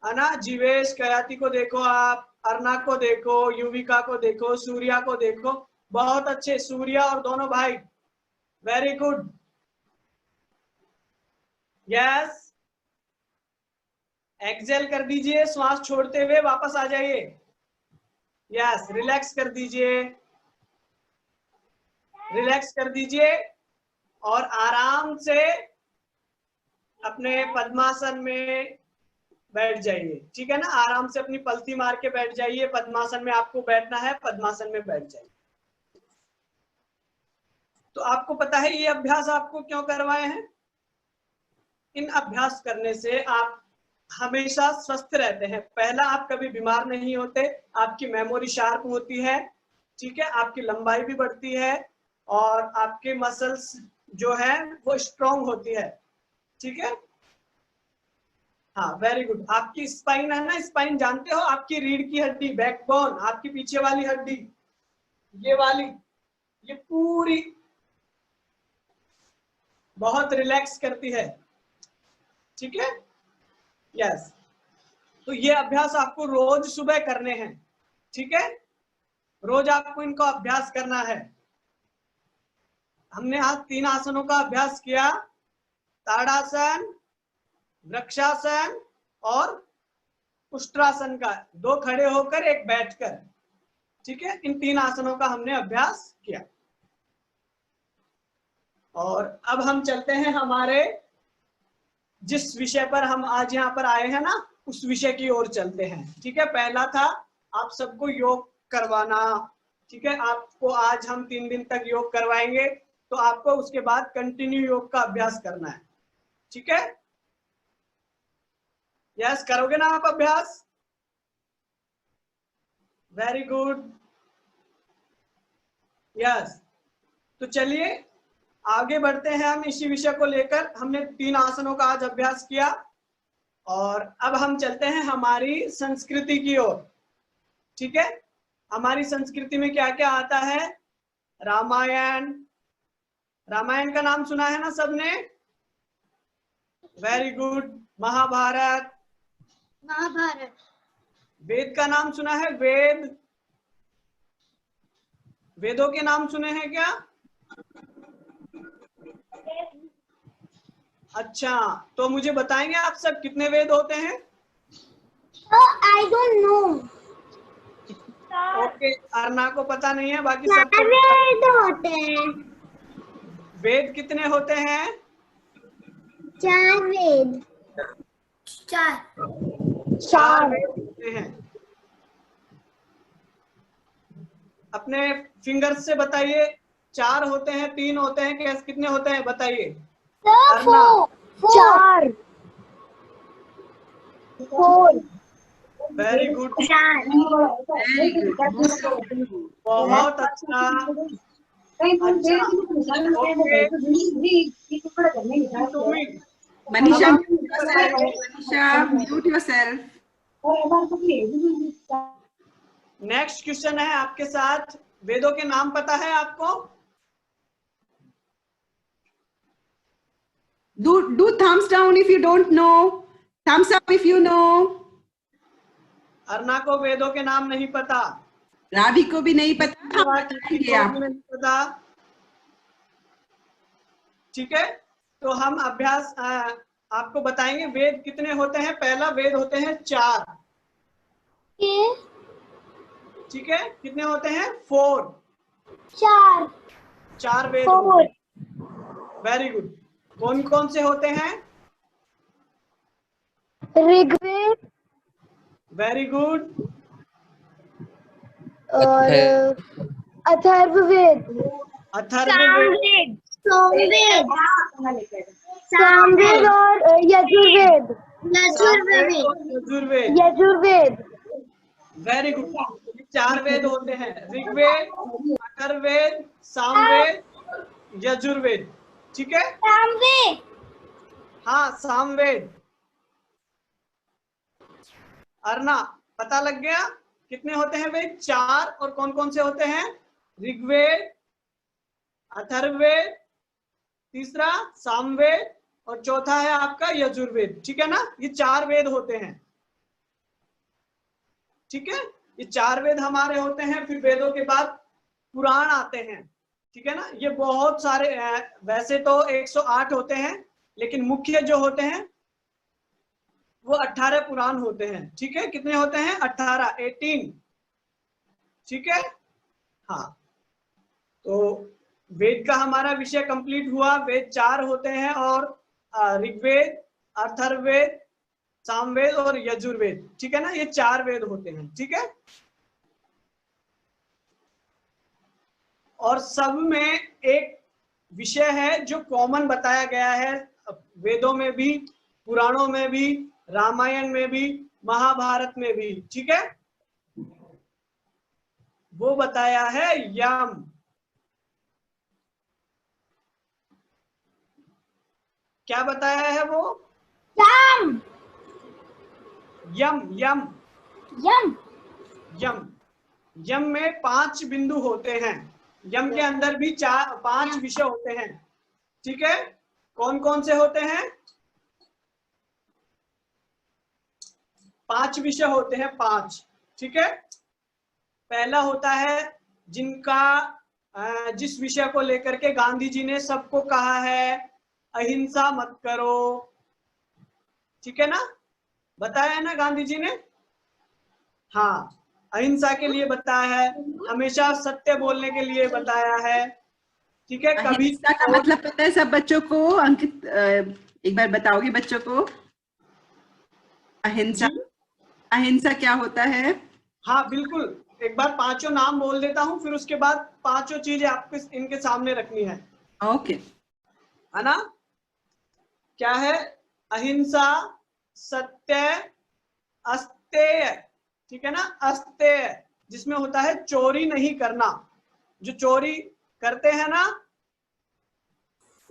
S3: ना। जीवेश, कयाती को देखो आप, अर्ना को देखो, युविका को देखो, सूर्या को देखो, बहुत अच्छे। सूर्या और दोनों भाई, वेरी गुड। यस, एक्सेल कर दीजिए, श्वास छोड़ते हुए वापस आ जाइए। यस, रिलैक्स कर दीजिए, रिलैक्स कर दीजिए। और आराम से अपने पद्मासन में बैठ जाइए, ठीक है ना। आराम से अपनी पलथी मार के बैठ जाइए। पद्मासन में आपको बैठना है, पद्मासन में बैठ जाइए। तो आपको पता है ये अभ्यास आपको क्यों करवाए हैं? इन अभ्यास करने से आप हमेशा स्वस्थ रहते हैं। पहला, आप कभी बीमार नहीं होते, आपकी मेमोरी शार्प होती है, ठीक है, आपकी लंबाई भी बढ़ती है और आपके मसल्स जो है वो स्ट्रॉन्ग होती है, ठीक है। हाँ, वेरी गुड। आपकी स्पाइन है ना, स्पाइन जानते हो, आपकी रीढ़ की हड्डी, बैकबोन, आपकी पीछे वाली हड्डी, ये वाली, ये पूरी बहुत रिलैक्स करती है, ठीक है। यस, तो ये अभ्यास आपको रोज सुबह करने हैं, ठीक है। रोज आपको इनको अभ्यास करना है। हमने आज 3 आसनों का अभ्यास किया, ताड़ासन, वृक्षासन और उष्ट्रासन का, 2 खड़े होकर 1 बैठकर, ठीक है। इन 3 आसनों का हमने अभ्यास किया। और अब हम चलते हैं हमारे जिस विषय पर हम आज यहाँ पर आए हैं ना, उस विषय की ओर चलते हैं, ठीक है। पहला था आप सबको योग करवाना, ठीक है। आपको आज हम 3 दिन तक योग करवाएंगे, तो आपको उसके बाद कंटिन्यू योग का अभ्यास करना है, ठीक है। यस, करोगे ना आप अभ्यास? Very good. यस, तो चलिए आगे बढ़ते हैं हम इसी विषय को लेकर। हमने 3 आसनों का आज अभ्यास किया और अब हम चलते हैं हमारी संस्कृति की ओर, ठीक है। हमारी संस्कृति में क्या क्या आता है? रामायण, रामायण का नाम सुना है ना सबने? Very good. महाभारत,
S2: महाभारत,
S3: वेद का नाम सुना है? वेद, वेदों के नाम सुने हैं क्या? अच्छा, तो मुझे बताएंगे आप सब कितने वेद होते हैं?
S2: I don't know.
S3: ओके, अर्ना को पता नहीं है, बाकी
S2: 4
S3: सबको
S2: वेद होते हैं।
S3: वेद कितने होते हैं?
S2: 4 वेद।
S3: 4 वेद होते हैं। अपने फिंगर्स से बताइए, 4 होते हैं, 3 होते हैं, कैसे कितने होते हैं बताइए?
S2: 4।
S3: वेरी गुड, बहुत अच्छा।
S1: Manisha, Manisha, mute yourself.
S3: Next question है आपके साथ, वेदों के नाम पता है आपको?
S1: Do thumbs down if you don't know. Thumbs up if you know.
S3: अर्ना को वेदों के नाम नहीं पता,
S1: रावी को भी नहीं पता, बताएंगे आप।
S3: नहीं पता, ठीक है। तो हम अभ्यास आपको बताएंगे वेद कितने होते हैं। पहला वेद होते हैं 4, ठीक है। कितने होते हैं? 4। 4 वेद। Very good. कौन कौन से होते हैं?
S2: Rigveda
S3: very good.
S2: और अथर्ववेद,
S3: अथर्ववेद,
S2: सामवेद और यजुर्वेद।
S3: यजुर्वेद। Very good. 4 वेद होते हैं, ऋग्वेद, अथर्ववेद, सामवेद, यजुर्वेद, ठीक है।
S2: सामवेद,
S3: हाँ, सामवेद। अर्ना, पता लग गया कितने होते हैं वेद? 4। और कौन कौन से होते हैं? ऋग्वेद, अथर्ववेद, तीसरा सामवेद और चौथा है आपका यजुर्वेद, ठीक है ना। ये 4 वेद होते हैं, ठीक है। ये 4 वेद हमारे होते हैं। फिर वेदों के बाद पुराण आते हैं, ठीक है ना। ये बहुत सारे, वैसे तो 108 होते हैं, लेकिन मुख्य जो होते हैं वो 18 पुराण होते हैं, ठीक है। कितने होते हैं? 18, ठीक है। हाँ, तो वेद का हमारा विषय कंप्लीट हुआ। वेद 4 होते हैं और ऋग्वेद, अथर्ववेद, सामवेद और यजुर्वेद, ठीक है ना, ये 4 वेद होते हैं, ठीक है। और सब में एक विषय है जो कॉमन बताया गया है, वेदों में भी, पुराणों में भी, रामायण में भी, महाभारत में भी, ठीक है। वो बताया है यम। क्या बताया है वो?
S2: यम
S3: यम यम
S2: यम
S3: यम। यम में 5 बिंदु होते हैं। यम के अंदर भी 5 विषय होते हैं, ठीक है। कौन कौन से होते हैं? 5 विषय होते हैं, 5, ठीक है। पहला होता है जिनका जिस विषय को लेकर के गांधी जी ने सबको कहा है अहिंसा मत करो, ठीक है ना, बताया है ना गांधी जी ने। हाँ, अहिंसा के लिए बताया है, हमेशा सत्य बोलने के लिए बताया है, ठीक है। कभी
S1: अहिंसा का मतलब पता है सब बच्चों को? अंकित एक बार बताओगे बच्चों को अहिंसा? अहिंसा क्या होता है?
S3: हाँ बिल्कुल, एक बार 5 नाम बोल देता हूँ, फिर उसके बाद 5 चीजें आपको इनके सामने रखनी है,
S1: ओके,
S3: है ना। क्या है? अहिंसा, सत्य, अस्तेय, ठीक है ना, अस्तेय जिसमें होता है चोरी नहीं करना। जो चोरी करते हैं ना,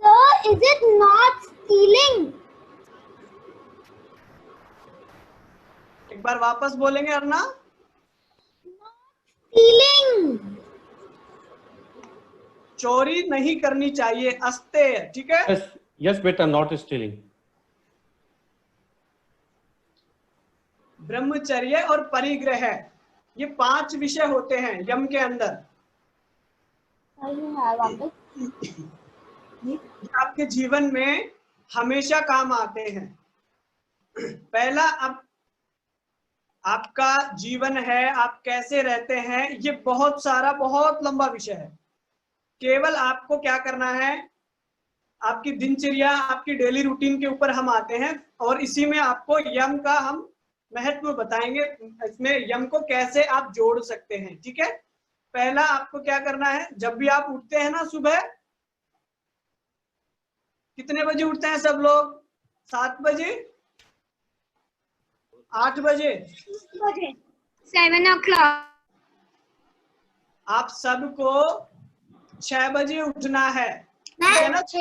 S2: Sir, is it not stealing?
S3: एक बार वापस बोलेंगे अर्ना?
S2: Stealing.
S3: चोरी नहीं करनी चाहिए, अस्तेय, ठीक है।
S6: Yes, yes, beta, not stealing.
S3: ब्रह्मचर्य और परिग्रह, ये 5 विषय होते हैं यम के अंदर। आपके जीवन में हमेशा काम आते हैं। पहला, अब आपका जीवन है, आप कैसे रहते हैं, ये बहुत सारा, बहुत लंबा विषय है। केवल आपको क्या करना है, आपकी दिनचर्या, आपकी डेली रूटीन के ऊपर हम आते हैं और इसी में आपको यम का हम महत्व बताएंगे, इसमें यम को कैसे आप जोड़ सकते हैं, ठीक है। पहला आपको क्या करना है, जब भी आप उठते हैं ना सुबह, कितने बजे उठते हैं सब लोग? 7 बजे, 8 बजे,
S2: 7 o'clock.
S3: आप सबको 6 बजे उठना है,
S2: मैं
S3: है ना।
S2: 6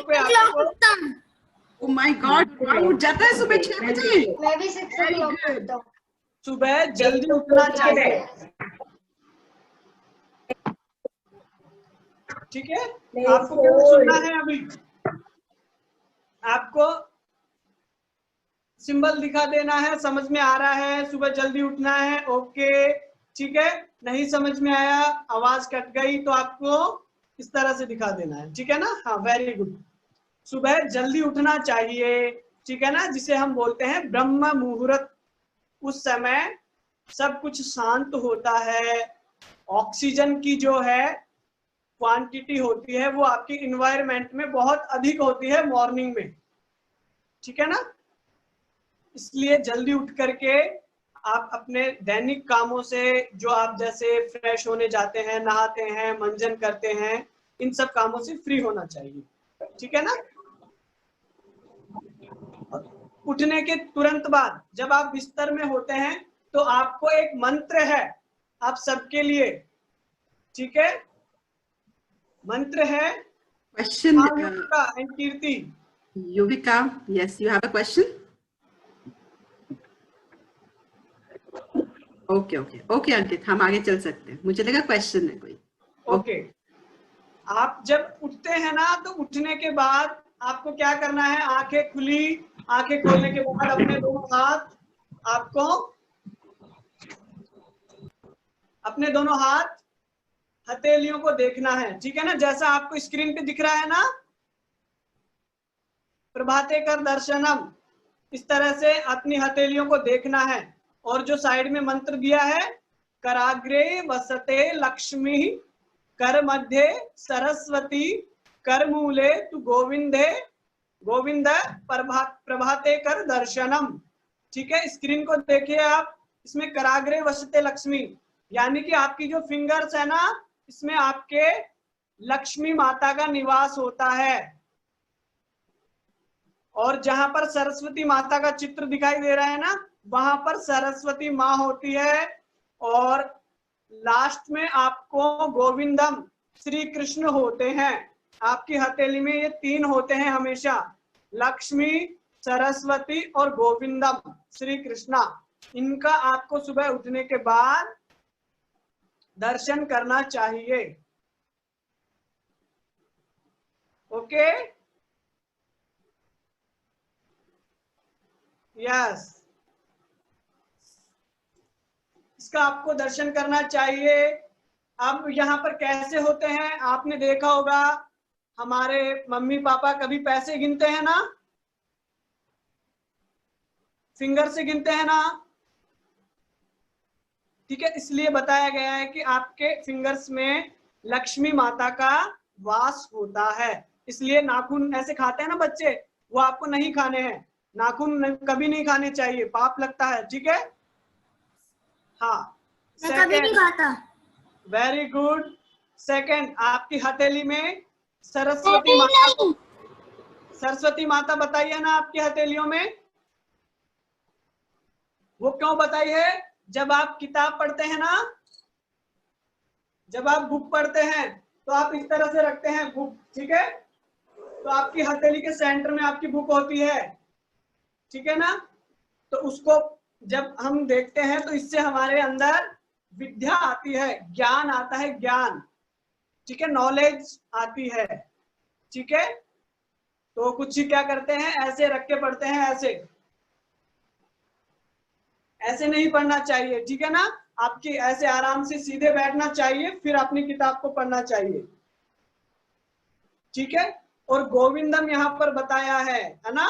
S3: पे आपको
S2: उठता हूँ।
S1: ओ माय गॉड, उठ जाता है सुबह 6 बजे?
S2: मैं भी 6 o'clock उठता हूँ।
S3: सुबह जल्दी उठना चाहिए, ठीक है। आपको केवल सुनना है, अभी आपको सिंबल दिखा देना है, समझ में आ रहा है, सुबह जल्दी उठना है, ओके, ठीक है। नहीं समझ में आया, आवाज कट गई, तो आपको इस तरह से दिखा देना है, ठीक है ना। हाँ, वेरी गुड। सुबह जल्दी उठना चाहिए, ठीक है ना, जिसे हम बोलते हैं ब्रह्म मुहूर्त। उस समय सब कुछ शांत होता है, ऑक्सीजन की जो है क्वांटिटी होती है वो आपकी इन्वायरमेंट में बहुत अधिक होती है मॉर्निंग में, ठीक है ना। इसलिए जल्दी उठ करके आप अपने दैनिक कामों से, जो आप जैसे फ्रेश होने जाते हैं, नहाते हैं, मंजन करते हैं, इन सब कामों से फ्री होना चाहिए, ठीक है ना। उठने के तुरंत बाद जब आप बिस्तर में होते हैं तो आपको एक मंत्र है आप सबके लिए, ठीक है। मंत्र है
S1: question
S3: and Kirti.
S1: Yuvika, yes, you have a question? Okay okay okay Ankit, हम आगे चल सकते हैं, मुझे लगा क्वेश्चन है कोई।
S3: ओके, आप जब उठते हैं ना, तो उठने के बाद आपको क्या करना है, आंखें खुली, आंखें खोलने के बाद अपने दोनों हाथ हथेलियों को देखना है, ठीक है ना। जैसा आपको स्क्रीन पे दिख रहा है ना, प्रभाते कर दर्शनम, इस तरह से अपनी हथेलियों को देखना है। और जो साइड में मंत्र दिया है, कराग्रे वसते लक्ष्मी कर मध्ये सरस्वती, कर मूले तु गोविंदे, गोविंद प्रभाते कर दर्शनम। ठीक है, स्क्रीन को देखिए आप, इसमें कराग्रे वसते लक्ष्मी, यानी कि आपकी जो फिंगर्स है ना, इसमें आपके लक्ष्मी माता का निवास होता है। और जहां पर सरस्वती माता का चित्र दिखाई दे रहा है ना, वहां पर सरस्वती माँ होती है। और लास्ट में आपको गोविंदम श्री कृष्ण होते हैं। आपकी हथेली में ये तीन होते हैं हमेशा, लक्ष्मी, सरस्वती और गोविंदम श्री कृष्णा। इनका आपको सुबह उठने के बाद दर्शन करना चाहिए। ओके, यस, इसका आपको दर्शन करना चाहिए। अब यहाँ पर कैसे होते हैं, आपने देखा होगा, हमारे मम्मी पापा कभी पैसे गिनते हैं ना, फिंगर से गिनते हैं ना। ठीक है, इसलिए बताया गया है कि आपके फिंगर्स में लक्ष्मी माता का वास होता है। इसलिए नाखून ऐसे खाते हैं ना बच्चे, वो आपको नहीं खाने हैं। नाखून कभी नहीं खाने चाहिए, पाप लगता है। ठीक है, हाँ,
S2: मैं कभी नहीं खाता।
S3: Very good. सेकंड, आपकी हथेली में सरस्वती माता, सरस्वती माता बताइए ना आपकी हथेलियों में। वो क्यों बताई है? जब आप किताब पढ़ते हैं ना, जब आप बुक पढ़ते हैं तो आप इस तरह से रखते हैं बुक। ठीक है, तो आपकी हथेली के सेंटर में आपकी बुक होती है। ठीक है ना, तो उसको जब हम देखते हैं तो इससे हमारे अंदर विद्या आती है, ज्ञान आता है, ज्ञान। ठीक है, नॉलेज आती है। ठीक है, तो कुछ ही क्या करते हैं, ऐसे रख के पढ़ते हैं, ऐसे नहीं पढ़ना चाहिए। ठीक है ना, आपकी ऐसे आराम से सीधे बैठना चाहिए, फिर अपनी किताब को पढ़ना चाहिए। ठीक है, और गोविंदम यहाँ पर बताया है ना।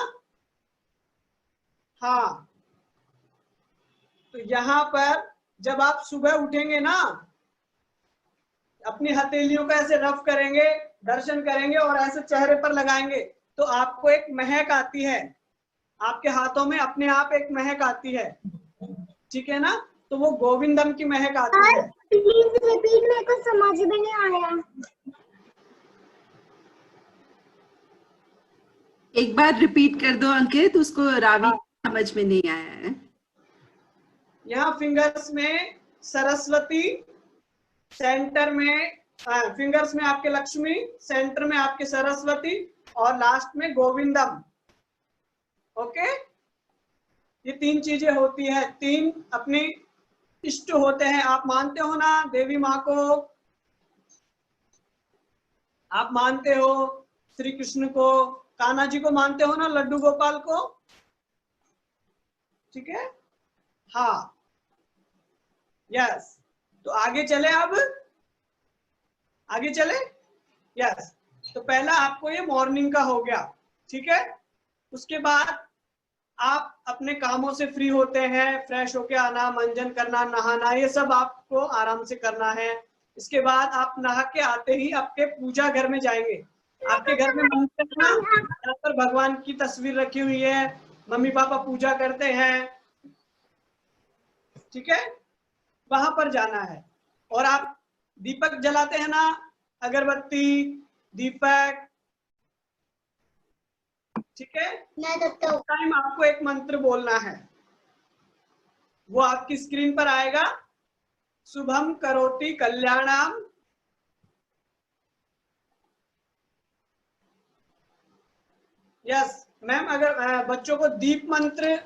S3: हाँ, तो यहाँ पर जब आप सुबह उठेंगे ना, अपनी हथेलियों को ऐसे रफ करेंगे, दर्शन करेंगे और ऐसे चेहरे पर लगाएंगे, तो आपको एक महक आती है, आपके हाथों में अपने आप एक महक आती है। ठीक है ना, तो वो गोविंदम की महक आती है।
S2: प्लीज रिपीट, मेरे को समझ में नहीं आया।
S1: एक बार रिपीट कर दो अंकित, उसको रावी समझ में नहीं आया है।
S3: यहाँ फिंगर्स में सरस्वती, सेंटर में फिंगर्स में आपके लक्ष्मी, सेंटर में आपके सरस्वती और लास्ट में गोविंदम। ओके, ये तीन चीजें होती है, तीन अपनी इष्ट होते हैं। आप मानते हो ना देवी माँ को, आप मानते हो श्री कृष्ण को, कान्हा जी को मानते हो ना, लड्डू गोपाल को। ठीक है, हाँ, यस। तो आगे चले, अब आगे चले। यस, तो पहला आपको ये मॉर्निंग का हो गया। ठीक है, उसके बाद आप अपने कामों से फ्री होते हैं, फ्रेश होके आना, मंजन करना, नहाना, ये सब आपको आराम से करना है। इसके बाद आप नहा के आते ही आपके पूजा घर में जाएंगे। आपके घर में मंदिर है ना, यहाँ पर भगवान की तस्वीर रखी हुई है, मम्मी पापा पूजा करते हैं। ठीक है, वहां पर जाना है। और आप दीपक जलाते हैं ना, अगरबत्ती, दीपक। ठीक है, टाइम आपको एक मंत्र बोलना है, वो आपकी स्क्रीन पर आएगा, शुभम करोति कल्याणम। यस मैम, अगर बच्चों को दीप मंत्र।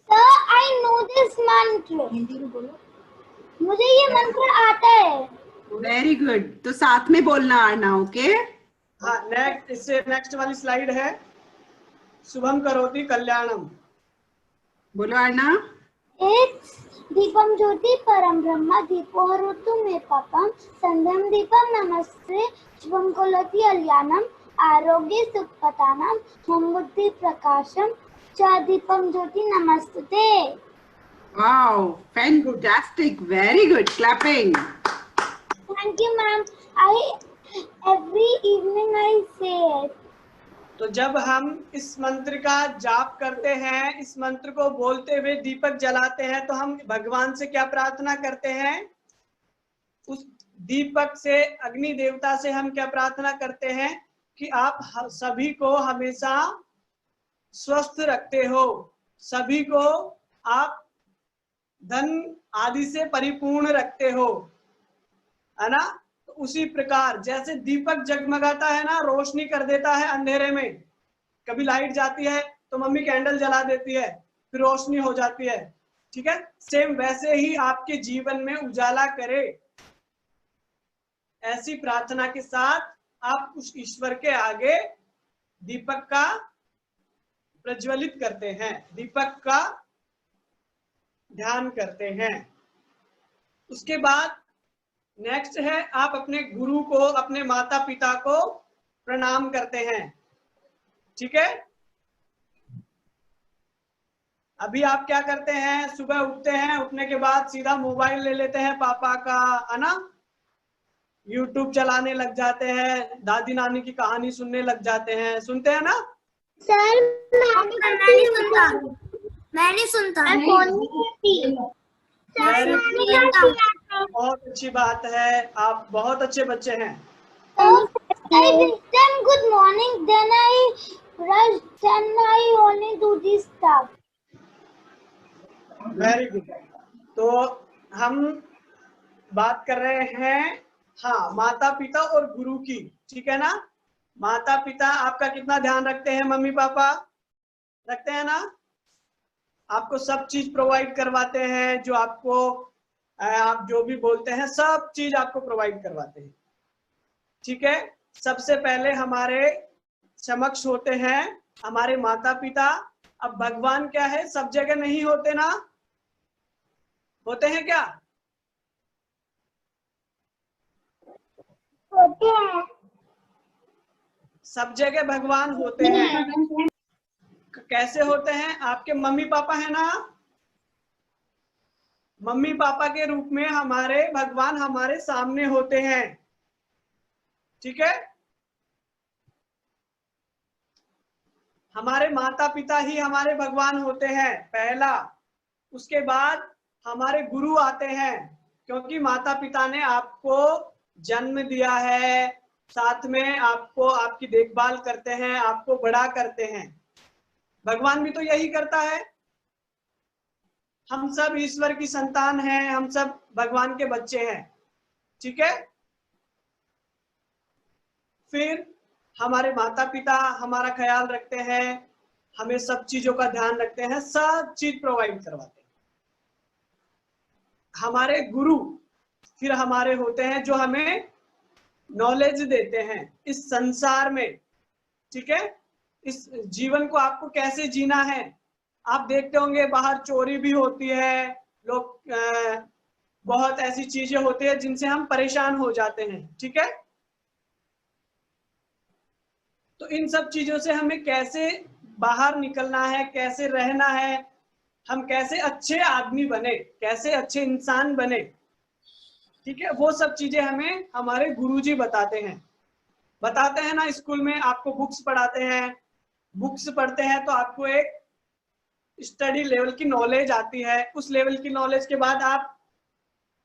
S2: Sir, I know this mantra. मुझे ये मंत्र आता है।
S1: वेरी गुड, तो साथ में बोलना आना। ओके,
S3: हाँ, नेक्स्ट, इससे नेक्स्ट वाली स्लाइड है, शुभम करोति कल्याणम।
S1: बोलो आना।
S2: It's दीपम ज्योति परम ब्रह्म दीपो हरोतु मे पापम संध्यम दीपम नमस्ते शुभम करोति कल्याणम आरोग्य सुखपतानाम मम बुद्धि प्रकाशम च दीपम ज्योति नमस्ते।
S1: Wow, fantastic, very good, clapping.
S2: Thank you, ma'am. Every evening I say it.
S3: तो जब हम इस मंत्र का जाप करते हैं, इस मंत्र को बोलते हुए दीपक जलाते हैं, तो हम भगवान से क्या प्रार्थना करते हैं? उस दीपक से, अग्नि देवता से हम क्या प्रार्थना करते हैं कि आप सभी को हमेशा स्वस्थ रखते हो, सभी को आप धन आदि से परिपूर्ण रखते हो, है ना। तो उसी प्रकार जैसे दीपक जगमगाता है ना, रोशनी कर देता है अंधेरे में, कभी लाइट जाती है तो मम्मी कैंडल जला देती है, फिर रोशनी हो जाती है, ठीक है। सेम वैसे ही आपके जीवन में उजाला करे, ऐसी प्रार्थना के साथ आप उस ईश्वर के आगे दीपक का प्रज्वलित करते हैं, दीपक का ध्यान करते हैं। उसके बाद नेक्स्ट है, आप अपने गुरु को, अपने माता पिता को प्रणाम करते हैं, ठीक है। अभी आप क्या करते हैं? सुबह उठते हैं, उठने के बाद सीधा मोबाइल ले लेते हैं पापा का, है ना, यूट्यूब चलाने लग जाते हैं, दादी नानी की कहानी सुनने लग जाते हैं, सुनते हैं ना
S2: सर? मैं नहीं सुनता।
S3: बहुत अच्छी बात है, आप बहुत अच्छे बच्चे हैं।
S2: I wish them good morning, then I brush, then I only do this stuff.
S3: Very good. तो हम बात कर रहे हैं, हाँ, माता पिता और गुरु की, ठीक है ना। माता पिता आपका कितना ध्यान रखते हैं? मम्मी पापा रखते हैं ना, आपको सब चीज प्रोवाइड करवाते हैं, जो आपको आप जो भी बोलते हैं सब चीज आपको प्रोवाइड करवाते हैं, ठीक है। सबसे पहले हमारे समक्ष होते हैं हमारे माता पिता। अब भगवान क्या है, सब जगह नहीं होते ना, होते हैं क्या?
S2: होते हैं।
S3: सब जगह भगवान होते हैं। कैसे होते हैं? आपके मम्मी पापा है ना, मम्मी पापा के रूप में हमारे भगवान हमारे सामने होते हैं, ठीक है। हमारे माता पिता ही हमारे भगवान होते हैं पहला। उसके बाद हमारे गुरु आते हैं, क्योंकि माता पिता ने आपको जन्म दिया है, साथ में आपको आपकी देखभाल करते हैं, आपको बड़ा करते हैं। भगवान भी तो यही करता है। हम सब ईश्वर की संतान हैं, हम सब भगवान के बच्चे हैं, ठीक है। फिर हमारे माता पिता हमारा ख्याल रखते हैं, हमें सब चीजों का ध्यान रखते हैं, सब चीज प्रोवाइड करवाते हैं। हमारे गुरु फिर हमारे होते हैं, जो हमें नॉलेज देते हैं इस संसार में, ठीक है। इस जीवन को आपको कैसे जीना है। आप देखते होंगे बाहर चोरी भी होती है, लोग बहुत ऐसी चीजें होती है जिनसे हम परेशान हो जाते हैं, ठीक है। तो इन सब चीजों से हमें कैसे बाहर निकलना है, कैसे रहना है, हम कैसे अच्छे आदमी बने, कैसे अच्छे इंसान बने, ठीक है। वो सब चीजें हमें हमारे गुरुजी बताते हैं ना। स्कूल में आपको बुक्स पढ़ाते हैं, बुक्स पढ़ते हैं तो आपको एक स्टडी लेवल की नॉलेज आती है। उस लेवल की नॉलेज के बाद आप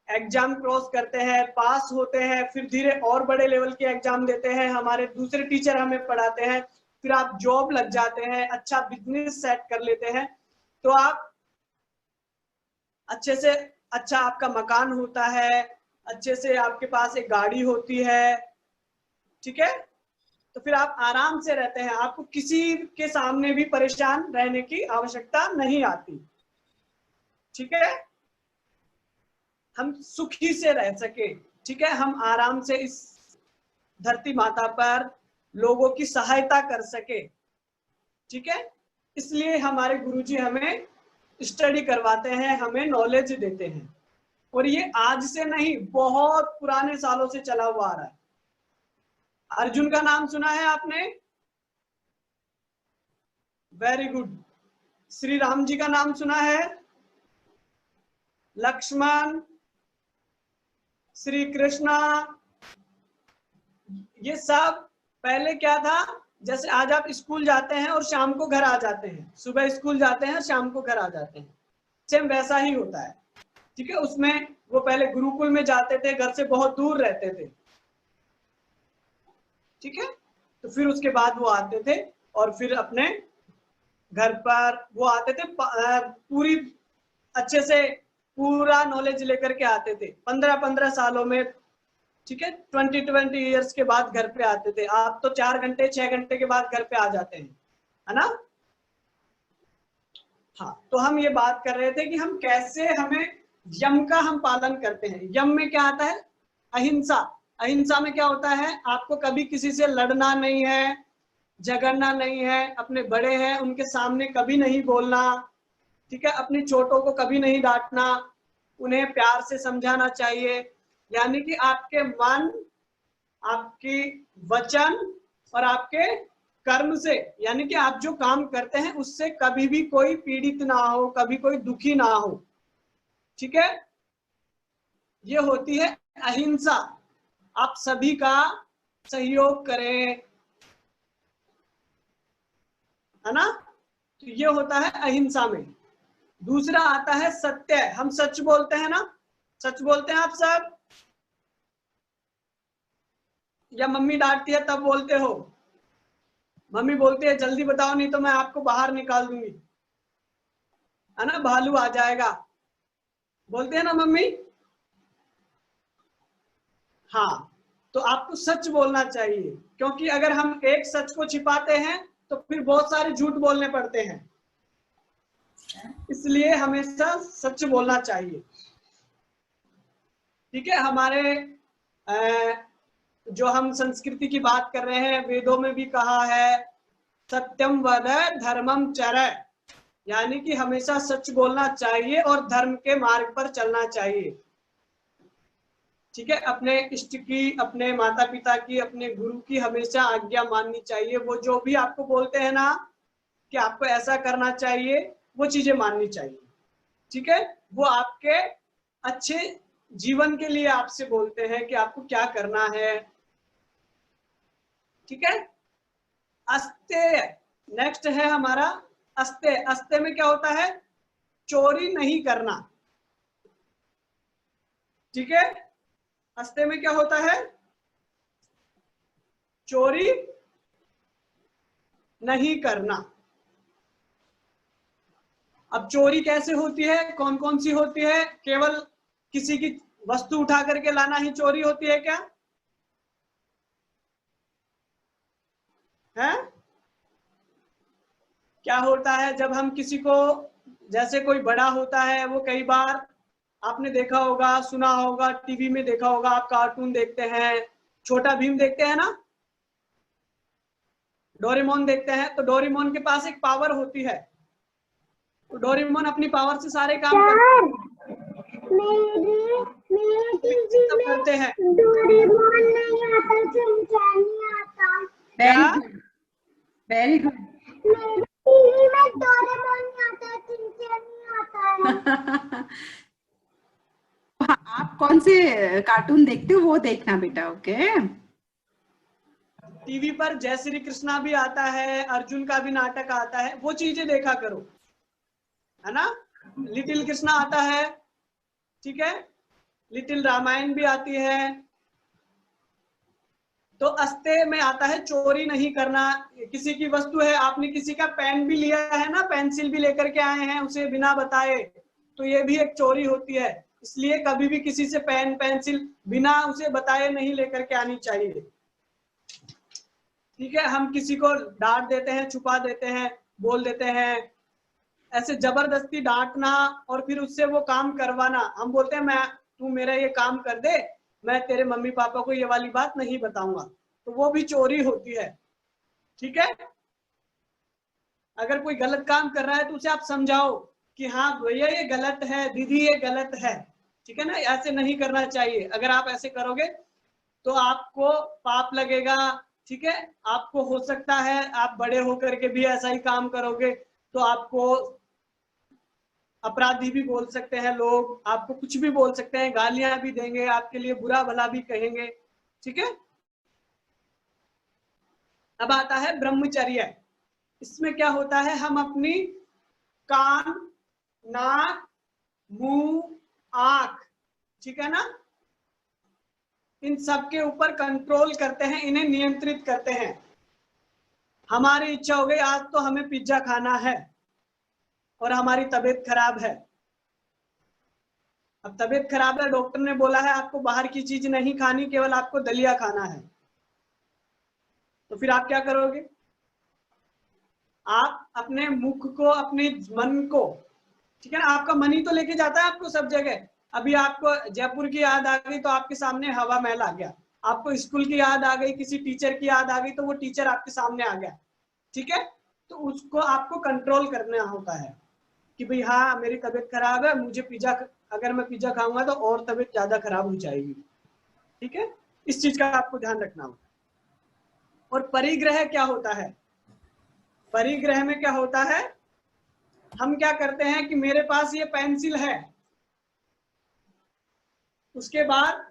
S3: एग्जाम क्रॉस करते हैं, पास होते हैं, फिर धीरे और बड़े लेवल के एग्जाम देते हैं, हमारे दूसरे टीचर हमें पढ़ाते हैं, फिर आप जॉब लग जाते हैं, अच्छा बिजनेस सेट कर लेते हैं, तो आप अच्छे से अच्छा आपका मकान होता है, अच्छे से आपके पास एक गाड़ी होती है, ठीक है। तो फिर आप आराम से रहते हैं, आपको किसी के सामने भी परेशान रहने की आवश्यकता नहीं आती, ठीक है। हम सुखी से रह सके, ठीक है, हम आराम से इस धरती माता पर लोगों की सहायता कर सके, ठीक है। इसलिए हमारे गुरुजी हमें स्टडी करवाते हैं, हमें नॉलेज देते हैं, और ये आज से नहीं, बहुत पुराने सालों से चला हुआ आ रहा है। अर्जुन का नाम सुना है आपने? Very good. श्री राम जी का नाम सुना है? लक्ष्मण, श्री कृष्णा, ये सब पहले क्या था, जैसे आज आप स्कूल जाते हैं और शाम को घर आ जाते हैं, सुबह स्कूल जाते हैं शाम को घर आ जाते हैं, सेम वैसा ही होता है। ठीक है, उसमें वो पहले गुरुकुल में जाते थे, घर से बहुत दूर रहते थे। ठीक है, तो फिर उसके बाद वो आते थे और फिर अपने घर पर वो आते थे, पूरी अच्छे से पूरा नॉलेज लेकर के आते थे 15-15 सालों में। ठीक है, 20 ईयर्स के बाद घर पे आते थे। आप तो 4 घंटे 6 घंटे के बाद घर पे आ जाते हैं, है ना। हाँ, तो हम ये बात कर रहे थे कि हम कैसे हमें यम का हम पालन करते हैं। यम में क्या आता है, अहिंसा। अहिंसा में क्या होता है, आपको कभी किसी से लड़ना नहीं है, झगड़ना नहीं है, अपने बड़े हैं उनके सामने कभी नहीं बोलना। ठीक है, अपनी छोटों को कभी नहीं डांटना, उन्हें प्यार से समझाना चाहिए। यानी कि आपके मन, आपकी वचन और आपके कर्म से, यानी कि आप जो काम करते हैं उससे कभी भी कोई पीड़ित ना हो, कभी कोई दुखी ना हो। ठीक है, ये होती है अहिंसा। आप सभी का सहयोग करें, है ना, तो ये होता है अहिंसा में। दूसरा आता है सत्य। हम सच बोलते हैं ना, सच बोलते हैं आप सब, या मम्मी डांटती है तब बोलते हो? मम्मी बोलती है जल्दी बताओ नहीं तो मैं आपको बाहर निकाल दूंगी, है ना, भालू आ जाएगा, बोलते हैं ना मम्मी। हाँ, तो आपको सच बोलना चाहिए, क्योंकि अगर हम एक सच को छिपाते हैं तो फिर बहुत सारे झूठ बोलने पड़ते हैं, इसलिए हमेशा सच बोलना चाहिए। ठीक है, हमारे जो हम संस्कृति की बात कर रहे हैं, वेदों में भी कहा है सत्यम वद धर्मम चर, यानी कि हमेशा सच बोलना चाहिए और धर्म के मार्ग पर चलना चाहिए। ठीक है, अपने इष्ट की, अपने माता पिता की, अपने गुरु की हमेशा आज्ञा माननी चाहिए। वो जो भी आपको बोलते हैं ना कि आपको ऐसा करना चाहिए, वो चीजें माननी चाहिए। ठीक है, वो आपके अच्छे जीवन के लिए आपसे बोलते हैं कि आपको क्या करना है। ठीक है, अस्तेय नेक्स्ट है हमारा अस्तेय। अस्तेय में क्या होता है, चोरी नहीं करना। ठीक है, अस्तेय में क्या होता है, चोरी नहीं करना। अब चोरी कैसे होती है, कौन कौन सी होती है? केवल किसी की वस्तु उठा करके लाना ही चोरी होती है क्या? है क्या होता है जब हम किसी को, जैसे कोई बड़ा होता है, वो कई बार आपने देखा होगा, सुना होगा, टीवी में देखा होगा, आप कार्टून देखते हैं, छोटा भीम देखते हैं ना, डोरेमोन देखते हैं, तो डोरेमोन के पास एक पावर होती है, तो डोरेमोन अपनी पावर से सारे काम करते हैं।
S2: डोरेमोन नहीं आता, चिंचैन नहीं आता।
S1: Very good.
S2: टीवी में डोरेमोन नहीं आता, चिंचैन नहीं आता है।
S1: आप कौन से कार्टून देखते हो वो देखना बेटा, ओके।
S3: टीवी पर जय श्री कृष्णा भी आता है, अर्जुन का भी नाटक आता है, वो चीजें देखा करो, है ना। लिटिल कृष्णा आता है, ठीक है, लिटिल रामायण भी आती है। तो अस्तेय में आता है चोरी नहीं करना। किसी की वस्तु है, आपने किसी का पेन भी लिया है ना, पेंसिल भी लेकर के आए हैं उसे बिना बताए, तो ये भी एक चोरी होती है। इसलिए कभी भी किसी से पेन पेंसिल बिना उसे बताए नहीं लेकर के आनी चाहिए। ठीक है, हम किसी को डांट देते हैं, छुपा देते हैं, बोल देते हैं, ऐसे जबरदस्ती डांटना और फिर उससे वो काम करवाना। हम बोलते हैं तू मेरा ये काम कर दे, मैं तेरे मम्मी पापा को ये वाली बात नहीं बताऊंगा, तो वो भी चोरी होती है। ठीक है, अगर कोई गलत काम कर रहा है तो उसे आप समझाओ कि हाँ भैया ये गलत है, दीदी ये गलत है। ठीक है ना, ऐसे नहीं करना चाहिए। अगर आप ऐसे करोगे तो आपको पाप लगेगा। ठीक है, आपको हो सकता है आप बड़े होकर के भी ऐसा ही काम करोगे तो आपको अपराधी भी बोल सकते हैं लोग, आपको कुछ भी बोल सकते हैं, गालियां भी देंगे, आपके लिए बुरा भला भी कहेंगे, ठीक है। अब आता है ब्रह्मचर्य। इसमें क्या होता है, हम अपनी कान, नाक, मुंह, आंख, ठीक है ना, इन सब के ऊपर कंट्रोल करते हैं, इन्हें नियंत्रित करते हैं। हमारी इच्छा हो गई आज तो हमें पिज्जा खाना है और हमारी तबीयत खराब है। अब तबीयत खराब है, डॉक्टर ने बोला है आपको बाहर की चीज नहीं खानी, केवल आपको दलिया खाना है, तो फिर आप क्या करोगे? आप अपने मुख को, अपने मन को, ठीक है ना, आपका मन ही तो लेके जाता है आपको सब जगह। अभी आपको जयपुर की याद आ गई तो आपके सामने हवा महल आ गया, आपको स्कूल की याद आ गई, किसी टीचर की याद आ गई तो वो टीचर आपके सामने आ गया, ठीक है। तो उसको आपको कंट्रोल करना होता है कि भाई हाँ मेरी तबीयत खराब है, मुझे पिज्जा, अगर मैं पिज्जा खाऊंगा तो और तबीयत ज्यादा खराब हो जाएगी, ठीक है। इस चीज का आपको ध्यान रखना होगा। और परिग्रह क्या होता है? परिग्रह में क्या होता है, हम क्या करते हैं कि मेरे पास ये पेंसिल है, उसके बाद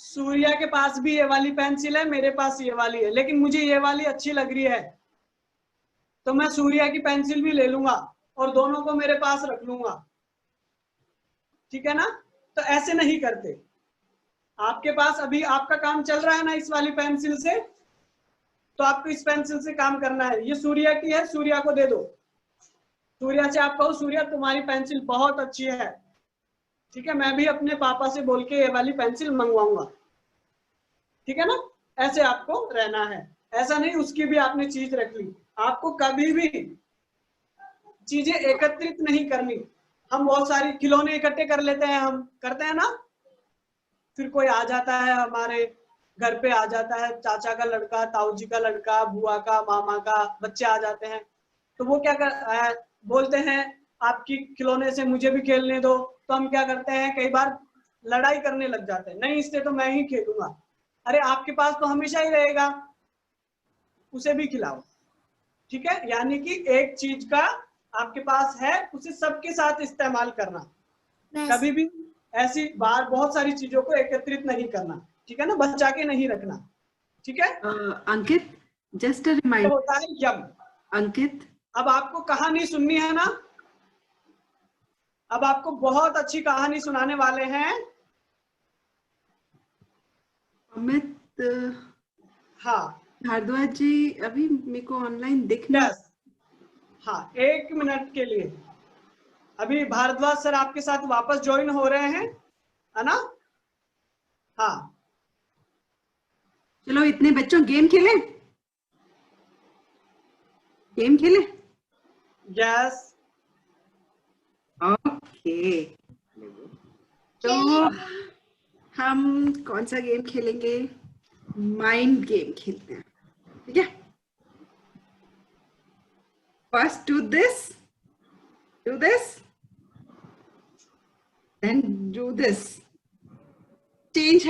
S3: सूर्या के पास भी ये वाली पेंसिल है, मेरे पास ये वाली है, लेकिन मुझे ये वाली अच्छी लग रही है तो मैं सूर्या की पेंसिल भी ले लूंगा और दोनों को मेरे पास रख लूंगा, ठीक है ना। तो ऐसे नहीं करते। आपके पास अभी आपका काम चल रहा है ना इस वाली पेंसिल से, तो आपको इस पेंसिल से काम करना है। ये सूर्या की है, सूर्या को दे दो। सूर्या से आप कहो सूर्या तुम्हारी पेंसिल बहुत अच्छी है, ठीक है, मैं भी अपने पापा से बोल के ये वाली पेंसिल मंगवाऊंगा, ठीक है ना। ऐसे आपको रहना है, ऐसा नहीं उसकी भी आपने चीज रख ली। आपको कभी भी चीजें एकत्रित नहीं करनी। हम बहुत सारी खिलौने इकट्ठे कर लेते हैं, हम करते हैं ना, फिर कोई आ जाता है हमारे घर पे, आ जाता है चाचा का लड़का, ताऊ जी का लड़का, बुआ का, मामा का बच्चे आ जाते हैं, तो वो क्या बोलते हैं आपकी खिलौने से मुझे भी खेलने दो। तो हम क्या करते हैं, कई बार लड़ाई करने लग जाते हैं, नहीं इससे तो मैं ही खेलूंगा। अरे आपके पास तो हमेशा ही रहेगा, उसे भी खिलाओ, ठीक है। यानी कि एक चीज का आपके पास है, उसे सबके साथ इस्तेमाल करना, कभी भी ऐसी बार बहुत सारी चीजों को एकत्रित नहीं करना, ठीक है ना, बचा के नहीं रखना, ठीक है।
S1: अंकित, जस्ट अ रिमाइंडर
S3: होता है यम।
S1: अंकित,
S3: अब आपको कहानी सुननी है ना, अब आपको बहुत अच्छी कहानी सुनाने वाले हैं
S1: अमित।
S3: हाँ
S1: भारद्वाज जी अभी मेरे को ऑनलाइन दिखना।
S3: यस, हाँ 1 मिनट के लिए अभी भारद्वाज सर आपके साथ वापस ज्वाइन हो रहे हैं, है ना। हाँ
S1: चलो इतने बच्चों गेम खेले, गेम खेले।
S3: यस
S1: ओके, तो हम कौन सा गेम खेलेंगे? माइंड गेम खेलते हैं, ठीक है। First do this, then do this. Change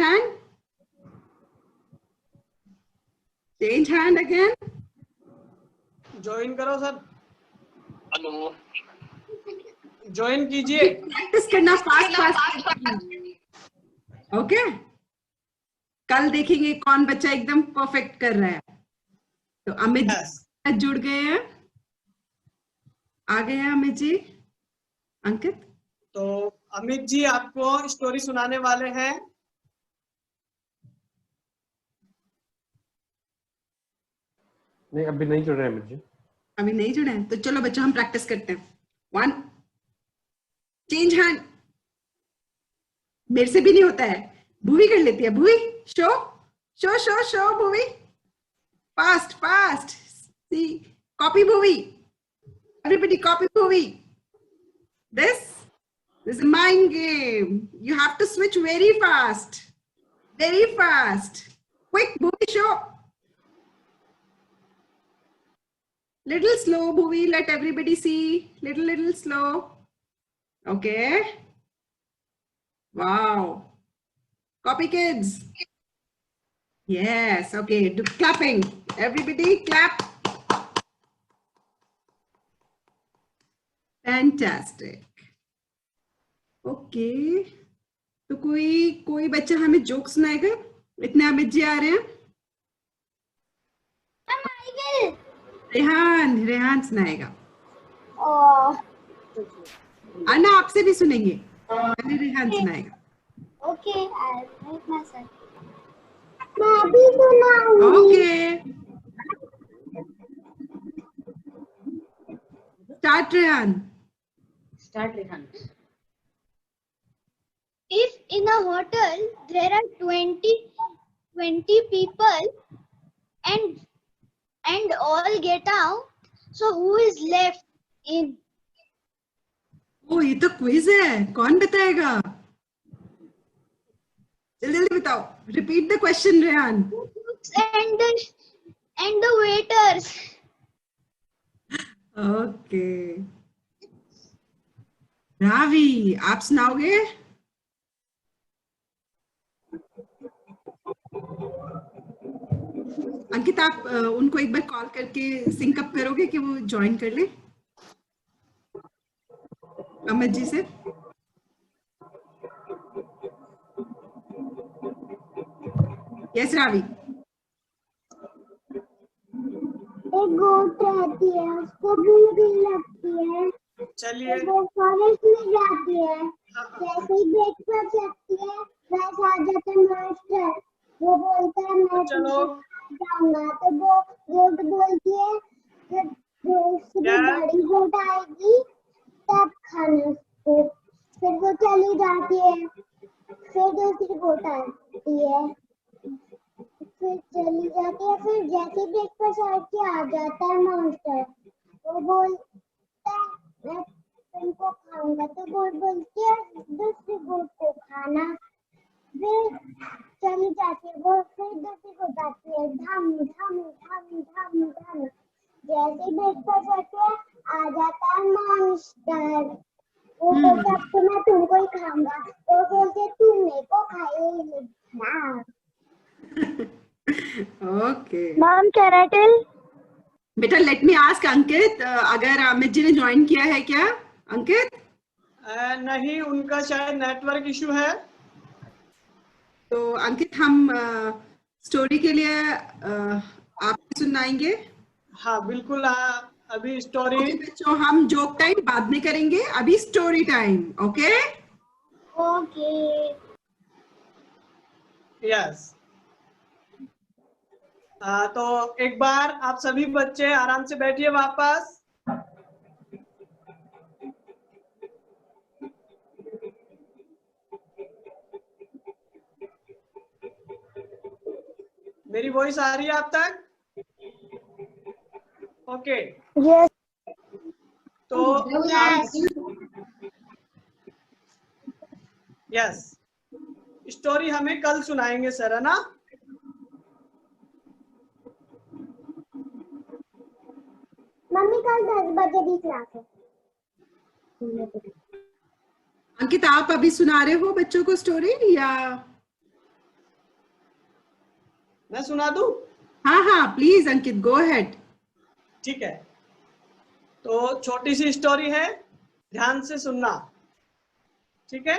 S1: hand again.
S3: Join करो सर, हेलो ज्वाइन कीजिए।
S1: प्रैक्टिस करना फास्ट। ओके, कल देखेंगे कौन बच्चा एकदम परफेक्ट कर रहा है। तो अमित जी जुड़ गए हैं, आ गए हैं अमित जी। अंकित,
S3: तो अमित जी आपको स्टोरी सुनाने वाले हैं।
S6: नहीं, अभी नहीं जुड़ रहे हैं अमित जी।
S1: अभी नहीं जुड़े हैं, तो चलो बच्चों हम प्रैक्टिस करते हैं। 1, चेंज हैंड। मेरे से भी नहीं होता है, भूवी कर लेती है। Bhuvi, show Bhuvi, fast see, copy Bhuvi, everybody copy Bhuvi. This is a mind game, you have to switch very fast, quick Bhuvi, show, little slow Bhuvi, let everybody see, little slow, okay, wow, copy kids, yes, okay, do clapping, everybody clap, fantastic. Okay, तो कोई बच्चा हमें joke सुनाएगा? इतने अमित जी आ रहे हैं। रेहान सुनाएगा। अन्ना आपसे भी सुनेंगे, पहले रेहान सुनाएगा।
S2: ओके, मैं भी सुनाऊंगी।
S1: Okay, start Rehan.
S2: If in a hotel there are 20 people and all get out, so who is left in?
S1: ओ, ये तो क्विज है, कौन बताएगा? जल्दी जल्दी बताओ। Repeat the question Rehan.
S2: And the waiters.
S1: Okay, Ravi आप सुनाओगे? अंकित आप उनको एक बार कॉल करके सिंक अप करोगे कि वो ज्वाइन कर ले अमित जी से? यस रावी।
S2: एक गोट रहती है, उसको भूख लगती है,
S3: चलिए
S2: वो फॉरेस्ट में जाती है। जैसे ही ब्रेकफास्ट लगती है, वैसे आ जाता है मास्टर। वो बोलता है मैं
S3: चलो
S2: जाऊंगा, तो वो गोट बोलती है कि दूसरी बड़ी गोट आएगी तब खाना उसको। फिर वो चली जाती है, फिर दूसरी गोट आती है, फिर चली जाती है। फिर जैसे ब्रेकफास्ट आके आ जाता है मास्टर, वो बोलता है मैं तुमको खाऊंगा, तो गोट बोलती है दूसरी गोट को खाना। फिर चली जाती है वो, फिर दूसरी गोट आती है, धम धम धम धम धम। जैसे ब्रेकफास्ट आके आ जाता है मास्टर, वो बोलता अब तो मैं तुमको ही खाऊंगा। वो बोलते तू मेरे को खाएगा।
S1: Okay
S2: Mom, can I tell?
S1: बेटा, लेट मी आस्क अंकित, अगर अमित जी ने ज्वाइन किया है क्या? अंकित
S3: नहीं, उनका शायद नेटवर्क इशू है।
S1: तो अंकित हम स्टोरी के लिए आप सुनाएंगे?
S3: हाँ बिल्कुल, अभी स्टोरी।
S1: ओके बच्चों, हम जोक टाइम बाद में करेंगे, अभी story time. Okay
S2: okay.
S3: Yes. तो एक बार आप सभी बच्चे आराम से बैठिए वापस। मेरी वॉइस आ रही है आप तक? ओके।
S2: यस।
S3: तो यस, स्टोरी हमें कल सुनाएंगे सर, है ना?
S2: मम्मी कल 10 बजे भी क्लास है।
S1: अंकित आप अभी सुना रहे हो बच्चों को स्टोरी या
S3: मैं सुना दूं?
S1: हाँ हाँ प्लीज अंकित, गो अहेड।
S3: ठीक है, तो छोटी सी स्टोरी है, ध्यान से सुनना, ठीक है?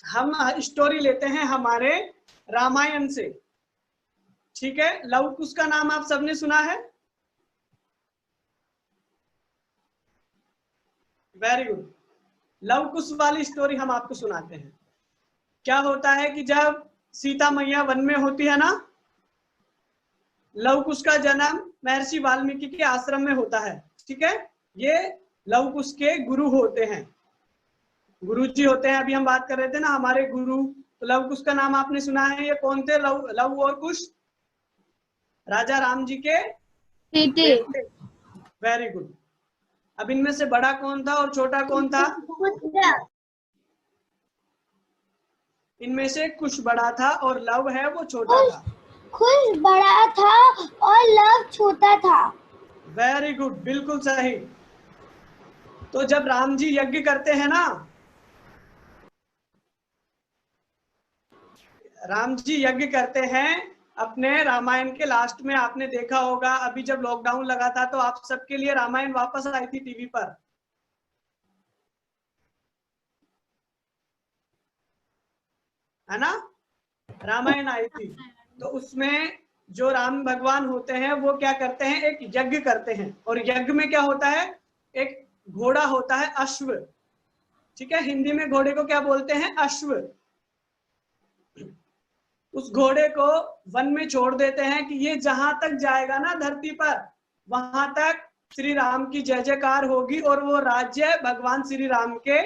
S3: हम स्टोरी लेते हैं हमारे रामायण से, ठीक है? लव कुश का नाम आप सबने सुना है? Very good. लव कुश वाली स्टोरी हम आपको सुनाते हैं। क्या होता है कि जब सीता मैया वन में होती है ना, लव कुश का जन्म महर्षि वाल्मीकि के आश्रम में होता है, ठीक है? ये लव कुश के गुरु होते हैं, गुरु जी होते हैं। अभी हम बात कर रहे थे ना हमारे गुरु, तो लव कुश का नाम आपने सुना है। ये कौन थे? लव और कुश राजा राम जी के बेटे। Very good. अब इनमें से बड़ा कौन था और छोटा कौन था? इनमें से कुश बड़ा था और लव है वो छोटा था।
S2: कुश बड़ा था और लव छोटा था।
S3: वेरी गुड, बिल्कुल सही। तो जब राम जी यज्ञ करते हैं ना, राम जी यज्ञ करते हैं अपने रामायण के लास्ट में आपने देखा होगा, अभी जब लॉकडाउन लगा था तो आप सबके लिए रामायण वापस आई थी टीवी पर, है ना, रामायण आई थी। तो उसमें जो राम भगवान होते हैं वो क्या करते हैं, एक यज्ञ करते हैं, और यज्ञ में क्या होता है, एक घोड़ा होता है, अश्व, ठीक है, हिंदी में घोड़े को क्या बोलते हैं, अश्व। उस घोड़े को वन में छोड़ देते हैं कि ये जहां तक जाएगा ना धरती पर, वहां तक श्री राम की जय जयकार होगी और वो राज्य भगवान श्री राम के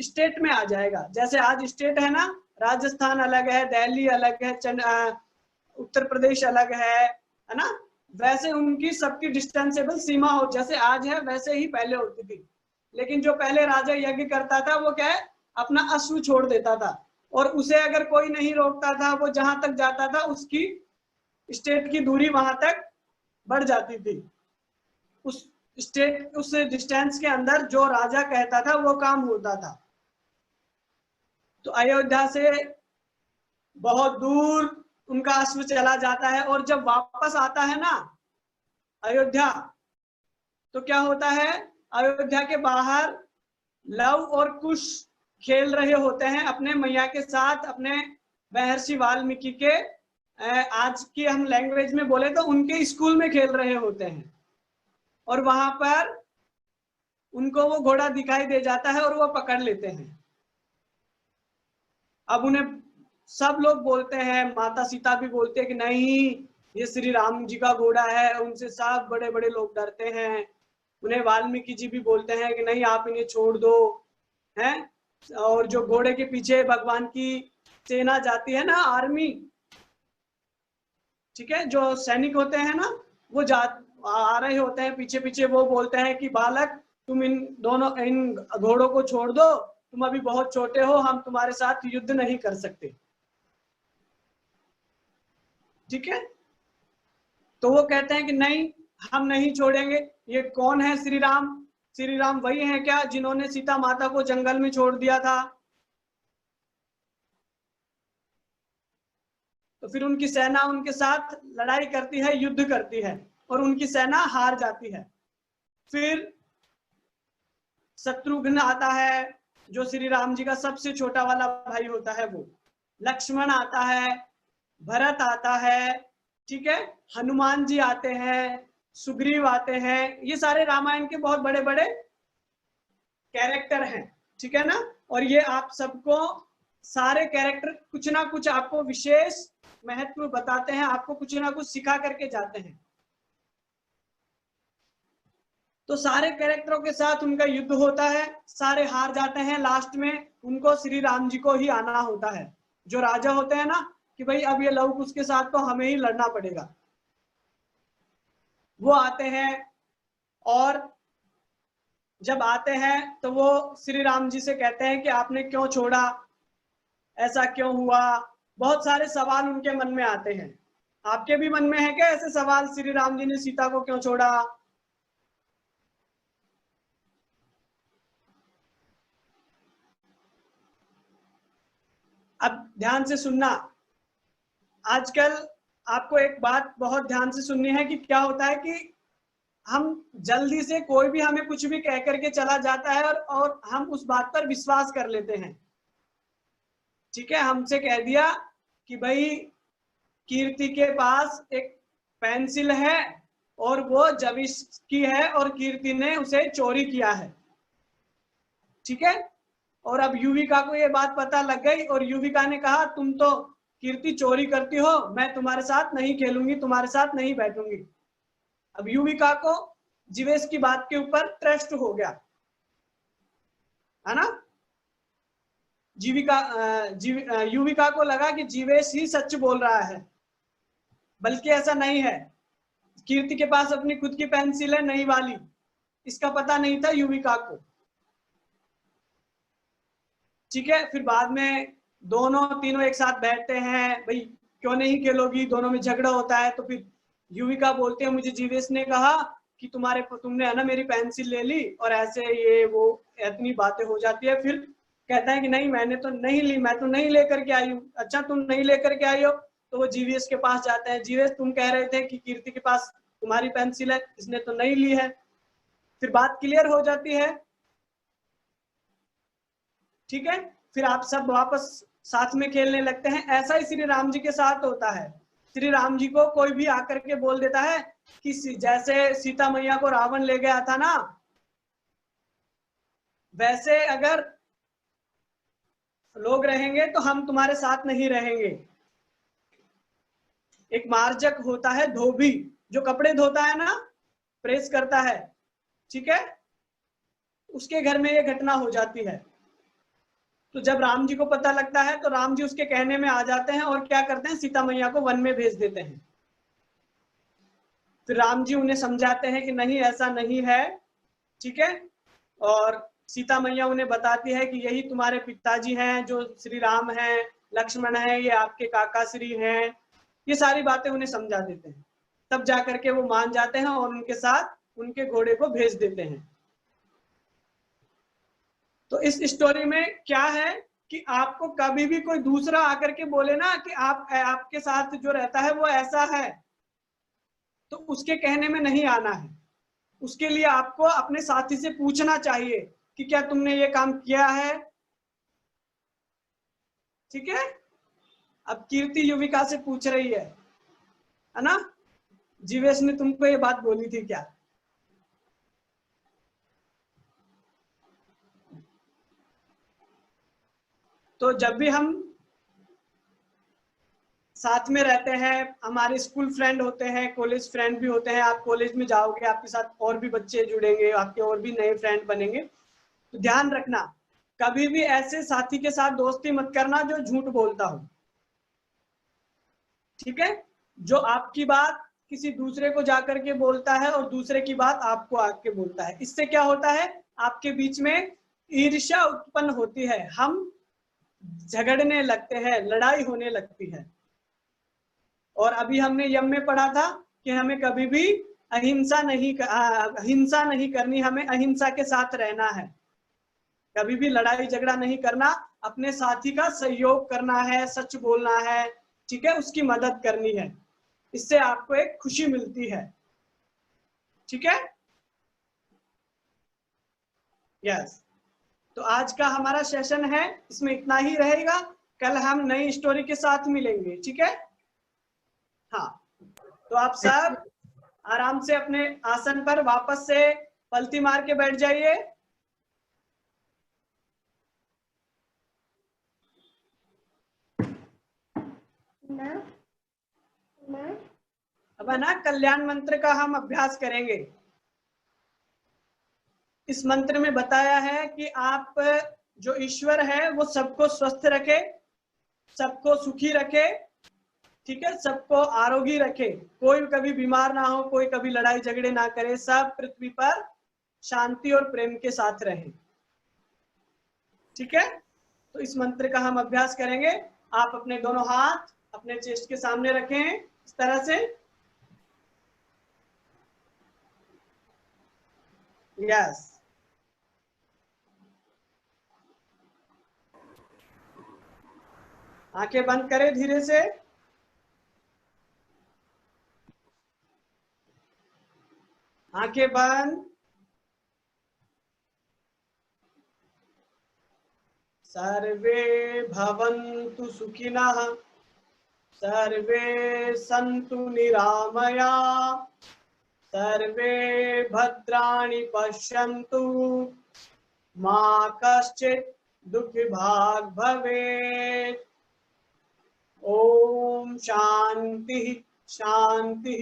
S3: स्टेट में आ जाएगा। जैसे आज स्टेट है ना, राजस्थान अलग है, दिल्ली अलग है, उत्तर प्रदेश अलग है ना, वैसे उनकी सबकी डिस्टेंसेबल सीमा हो, जैसे आज है वैसे ही पहले होती थी। लेकिन जो पहले राजा यज्ञ करता था वो क्या है, अपना अश्व छोड़ देता था, और उसे अगर कोई नहीं रोकता था, वो जहां तक जाता था उसकी स्टेट की दूरी वहां तक बढ़ जाती थी। उस स्टेट, उस डिस्टेंस के अंदर जो राजा कहता था वो काम होता था। तो अयोध्या से बहुत दूर उनका अश्व चला जाता है, और जब वापस आता है ना अयोध्या, तो क्या होता है, अयोध्या के बाहर लव और कुश खेल रहे होते हैं अपने मैया के साथ, अपने महर्षि वाल्मीकि के, आज की हम लैंग्वेज में बोले तो उनके स्कूल में खेल रहे होते हैं। और वहां पर उनको वो घोड़ा दिखाई दे जाता है और वो पकड़ लेते हैं। अब उन्हें सब लोग बोलते हैं, माता सीता भी बोलते हैं कि नहीं ये श्री राम जी का घोड़ा है, उनसे सब बड़े बड़े लोग डरते हैं। उन्हें वाल्मीकि जी भी बोलते हैं कि नहीं आप इन्हें छोड़ दो, हैं। और जो घोड़े के पीछे भगवान की सेना जाती है ना, आर्मी, ठीक है, जो सैनिक होते हैं ना, वो आ रहे होते हैं पीछे पीछे, वो बोलते हैं कि बालक तुम इन घोड़ों को छोड़ दो, तुम अभी बहुत छोटे हो, हम तुम्हारे साथ युद्ध नहीं कर सकते, ठीक है। तो वो कहते हैं कि नहीं हम नहीं छोड़ेंगे। ये कौन है श्री राम? श्री राम वही है क्या जिन्होंने सीता माता को जंगल में छोड़ दिया था? तो फिर उनकी सेना उनके साथ लड़ाई करती है, युद्ध करती है, और उनकी सेना हार जाती है। फिर शत्रुघ्न आता है, जो श्री राम जी का सबसे छोटा वाला भाई होता है, वो लक्ष्मण आता है, भरत आता है, ठीक है, हनुमान जी आते हैं, सुग्रीव आते हैं। ये सारे रामायण के बहुत बड़े बड़े कैरेक्टर हैं, ठीक है ना। और ये आप सबको सारे कैरेक्टर कुछ ना कुछ आपको विशेष महत्व बताते हैं, आपको कुछ ना कुछ सिखा करके जाते हैं। तो सारे कैरेक्टरों के साथ उनका युद्ध होता है, सारे हार जाते हैं, लास्ट में उनको श्री राम जी को ही आना होता है। जो राजा होते हैं ना कि भाई अब ये लव कुश के साथ तो हमें ही लड़ना पड़ेगा, वो आते हैं। और जब आते हैं तो वो श्री राम जी से कहते हैं कि आपने क्यों छोड़ा, ऐसा क्यों हुआ। बहुत सारे सवाल उनके मन में आते हैं। आपके भी मन में है क्या ऐसे सवाल, श्री राम जी ने सीता को क्यों छोड़ा? अब ध्यान से सुनना, आजकल आपको एक बात बहुत ध्यान से सुननी है कि क्या होता है कि हम जल्दी से कोई भी हमें कुछ भी कह करके चला जाता है और हम उस बात पर विश्वास कर लेते हैं, ठीक है। हमसे कह दिया कि भाई कीर्ति के पास एक पेंसिल है और वो जविश की है और कीर्ति ने उसे चोरी किया है, ठीक है। और अब युविका को ये बात पता लग गई और युविका ने कहा तुम तो कीर्ति चोरी करती हो, मैं तुम्हारे साथ नहीं खेलूंगी, तुम्हारे साथ नहीं बैठूंगी। अब युविका को जीवेश की बात के ऊपर ट्रस्ट हो गया, है ना। युविका को लगा कि जीवेश ही सच बोल रहा है, बल्कि ऐसा नहीं है। कीर्ति के पास अपनी खुद की पेंसिल है नई वाली, इसका पता नहीं था युविका को, ठीक है। फिर बाद में दोनों तीनों एक साथ बैठते हैं, भाई क्यों नहीं खेलोगी, दोनों में झगड़ा होता है। तो फिर युविका बोलते हैं मुझे जीवेश ने कहा कि तुमने है ना मेरी पेंसिल ले ली, और ऐसे ये वो इतनी बातें हो जाती है। फिर कहता है कि नहीं मैंने तो नहीं ली, मैं तो नहीं लेकर के आई हूँ। अच्छा तुम नहीं लेकर के आई हो, तो वो जीवीएस के पास जाते हैं, जीवीएस तुम कह रहे थे कि कीर्ति के पास तुम्हारी पेंसिल है, इसने तो नहीं ली है। फिर बात क्लियर हो जाती है, ठीक है। फिर आप सब वापस साथ में खेलने लगते हैं। ऐसा ही श्री राम जी के साथ होता है। श्री राम जी को कोई भी आकर के बोल देता है कि जैसे सीता मैया को रावण ले गया था ना, वैसे अगर लोग रहेंगे तो हम तुम्हारे साथ नहीं रहेंगे। एक मार्जक होता है धोबी, जो कपड़े धोता है ना, प्रेस करता है, ठीक है, उसके घर में ये घटना हो जाती है। तो जब राम जी को पता लगता है तो राम जी उसके कहने में आ जाते हैं और क्या करते हैं, सीता मैया को वन में भेज देते हैं। फिर राम जी उन्हें समझाते हैं कि नहीं ऐसा नहीं है, ठीक है। और सीता मैया उन्हें बताती है कि यही तुम्हारे पिताजी हैं जो श्री राम हैं, लक्ष्मण हैं, ये आपके काका श्री हैं। ये सारी बातें उन्हें समझा देते हैं, तब जाकर के वो मान जाते हैं और उनके साथ उनके घोड़े को भेज देते हैं। तो इस स्टोरी में क्या है कि आपको कभी भी कोई दूसरा आकर के बोले ना कि आपके साथ जो रहता है वो ऐसा है, तो उसके कहने में नहीं आना है। उसके लिए आपको अपने साथी से पूछना चाहिए कि क्या तुमने ये काम किया है, ठीक है। अब कीर्ति युविका से पूछ रही है ना, जीवेश ने तुमको ये बात बोली थी क्या? तो जब भी हम साथ में रहते हैं, हमारे स्कूल फ्रेंड होते हैं, कॉलेज फ्रेंड भी होते हैं, आप कॉलेज में जाओगे, आपके साथ और भी बच्चे जुड़ेंगे, आपके और भी नए फ्रेंड बनेंगे, तो ध्यान रखना कभी भी ऐसे साथी के साथ दोस्ती मत करना जो झूठ बोलता हो, ठीक है। जो आपकी बात किसी दूसरे को जाकर के बोलता है और दूसरे की बात आपको आके बोलता है, इससे क्या होता है, आपके बीच में ईर्ष्या उत्पन्न होती है, हम झगड़ने लगते हैं, लड़ाई होने लगती है। और अभी हमने यम में पढ़ा था कि हमें कभी भी हिंसा नहीं करनी, हमें अहिंसा के साथ रहना है, कभी भी लड़ाई झगड़ा नहीं करना, अपने साथी का सहयोग करना है, सच बोलना है, ठीक है, उसकी मदद करनी है, इससे आपको एक खुशी मिलती है, ठीक है। यस, तो आज का हमारा सेशन है इसमें इतना ही रहेगा, कल हम नई स्टोरी के साथ मिलेंगे, ठीक है। हाँ, तो आप सब आराम से अपने आसन पर वापस से पलती मार के बैठ जाइए। अब है ना, कल्याण मंत्र का हम अभ्यास करेंगे। इस मंत्र में बताया है कि आप जो ईश्वर है वो सबको स्वस्थ रखे, सबको सुखी रखे, ठीक है, सबको आरोगी रखे, कोई कभी बीमार ना हो, कोई कभी लड़ाई झगड़े ना करे, सब पृथ्वी पर शांति और प्रेम के साथ रहे, ठीक है। तो इस मंत्र का हम अभ्यास करेंगे। आप अपने दोनों हाथ अपने चेस्ट के सामने रखें इस तरह से, यस। आंखें बंद करें धीरे से, आंखें बंद। सर्वे भवन्तु सुखिनः, सर्वे सन्तु निरामया, सर्वे भद्राणि पश्यन्तु, मा कश्चित् दुःखभाग् भवेत्। ओम शांति शांति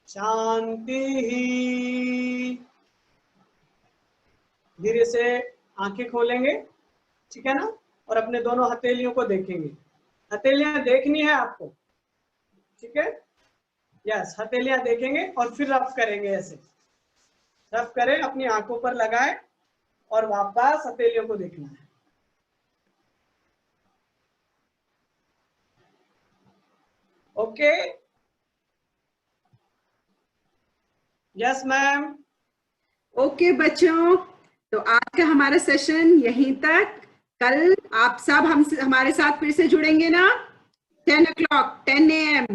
S3: शांति। धीरे से आंखें खोलेंगे, ठीक है ना, और अपने दोनों हथेलियों को देखेंगे। हथेलियां देखनी है आपको, ठीक है, यस, हथेलियां देखेंगे और फिर रफ करेंगे, ऐसे रफ करें, अपनी आंखों पर लगाएं और वापस हथेलियों को देखना है। Okay, yes ma'am.
S1: ओके बच्चों, तो आज का हमारा सेशन यहीं तक। कल आप सब हमारे साथ फिर से जुड़ेंगे ना? 10 o'clock, 10 a.m.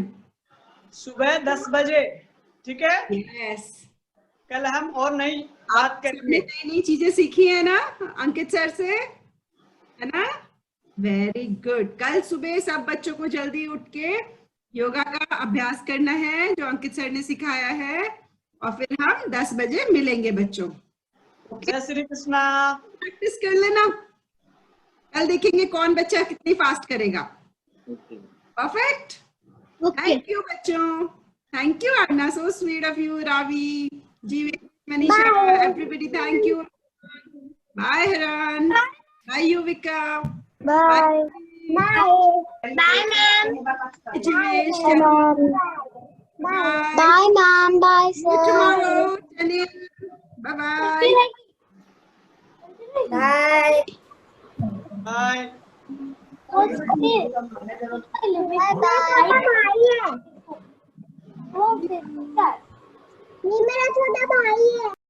S3: सुबह 10 बजे, ठीक है।
S1: Yes.
S3: कल हम और नई बात
S1: आप सबने
S3: करेंगे।
S1: नई नई चीजें सीखी है ना अंकित सर से, है ना? Very good. कल सुबह सब बच्चों को जल्दी उठ के योगा का अभ्यास करना है जो अंकित सर ने सिखाया है, और फिर हम 10 बजे मिलेंगे बच्चों।
S3: जय श्री कृष्णा।
S1: प्रैक्टिस कर लेना, कल देखेंगे कौन बच्चा कितनी फास्ट करेगा। परफेक्ट। थैंक यू बच्चों, thank you Arna, so sweet of you, Ravi, Jeevesh, Manisha, everybody, thank you. Bye Hiran, bye Yuvika,
S2: Bye. Bye.
S5: Bye, ma'am.
S1: Jeevesh, bye.
S2: Bye, ma'am. Bye,
S1: See you
S2: sir.
S1: tomorrow, Janil. Bye bye.
S5: Bye.
S3: Bye.
S2: What's this? Bye. Bye. ये मेरा छोटा भाई है।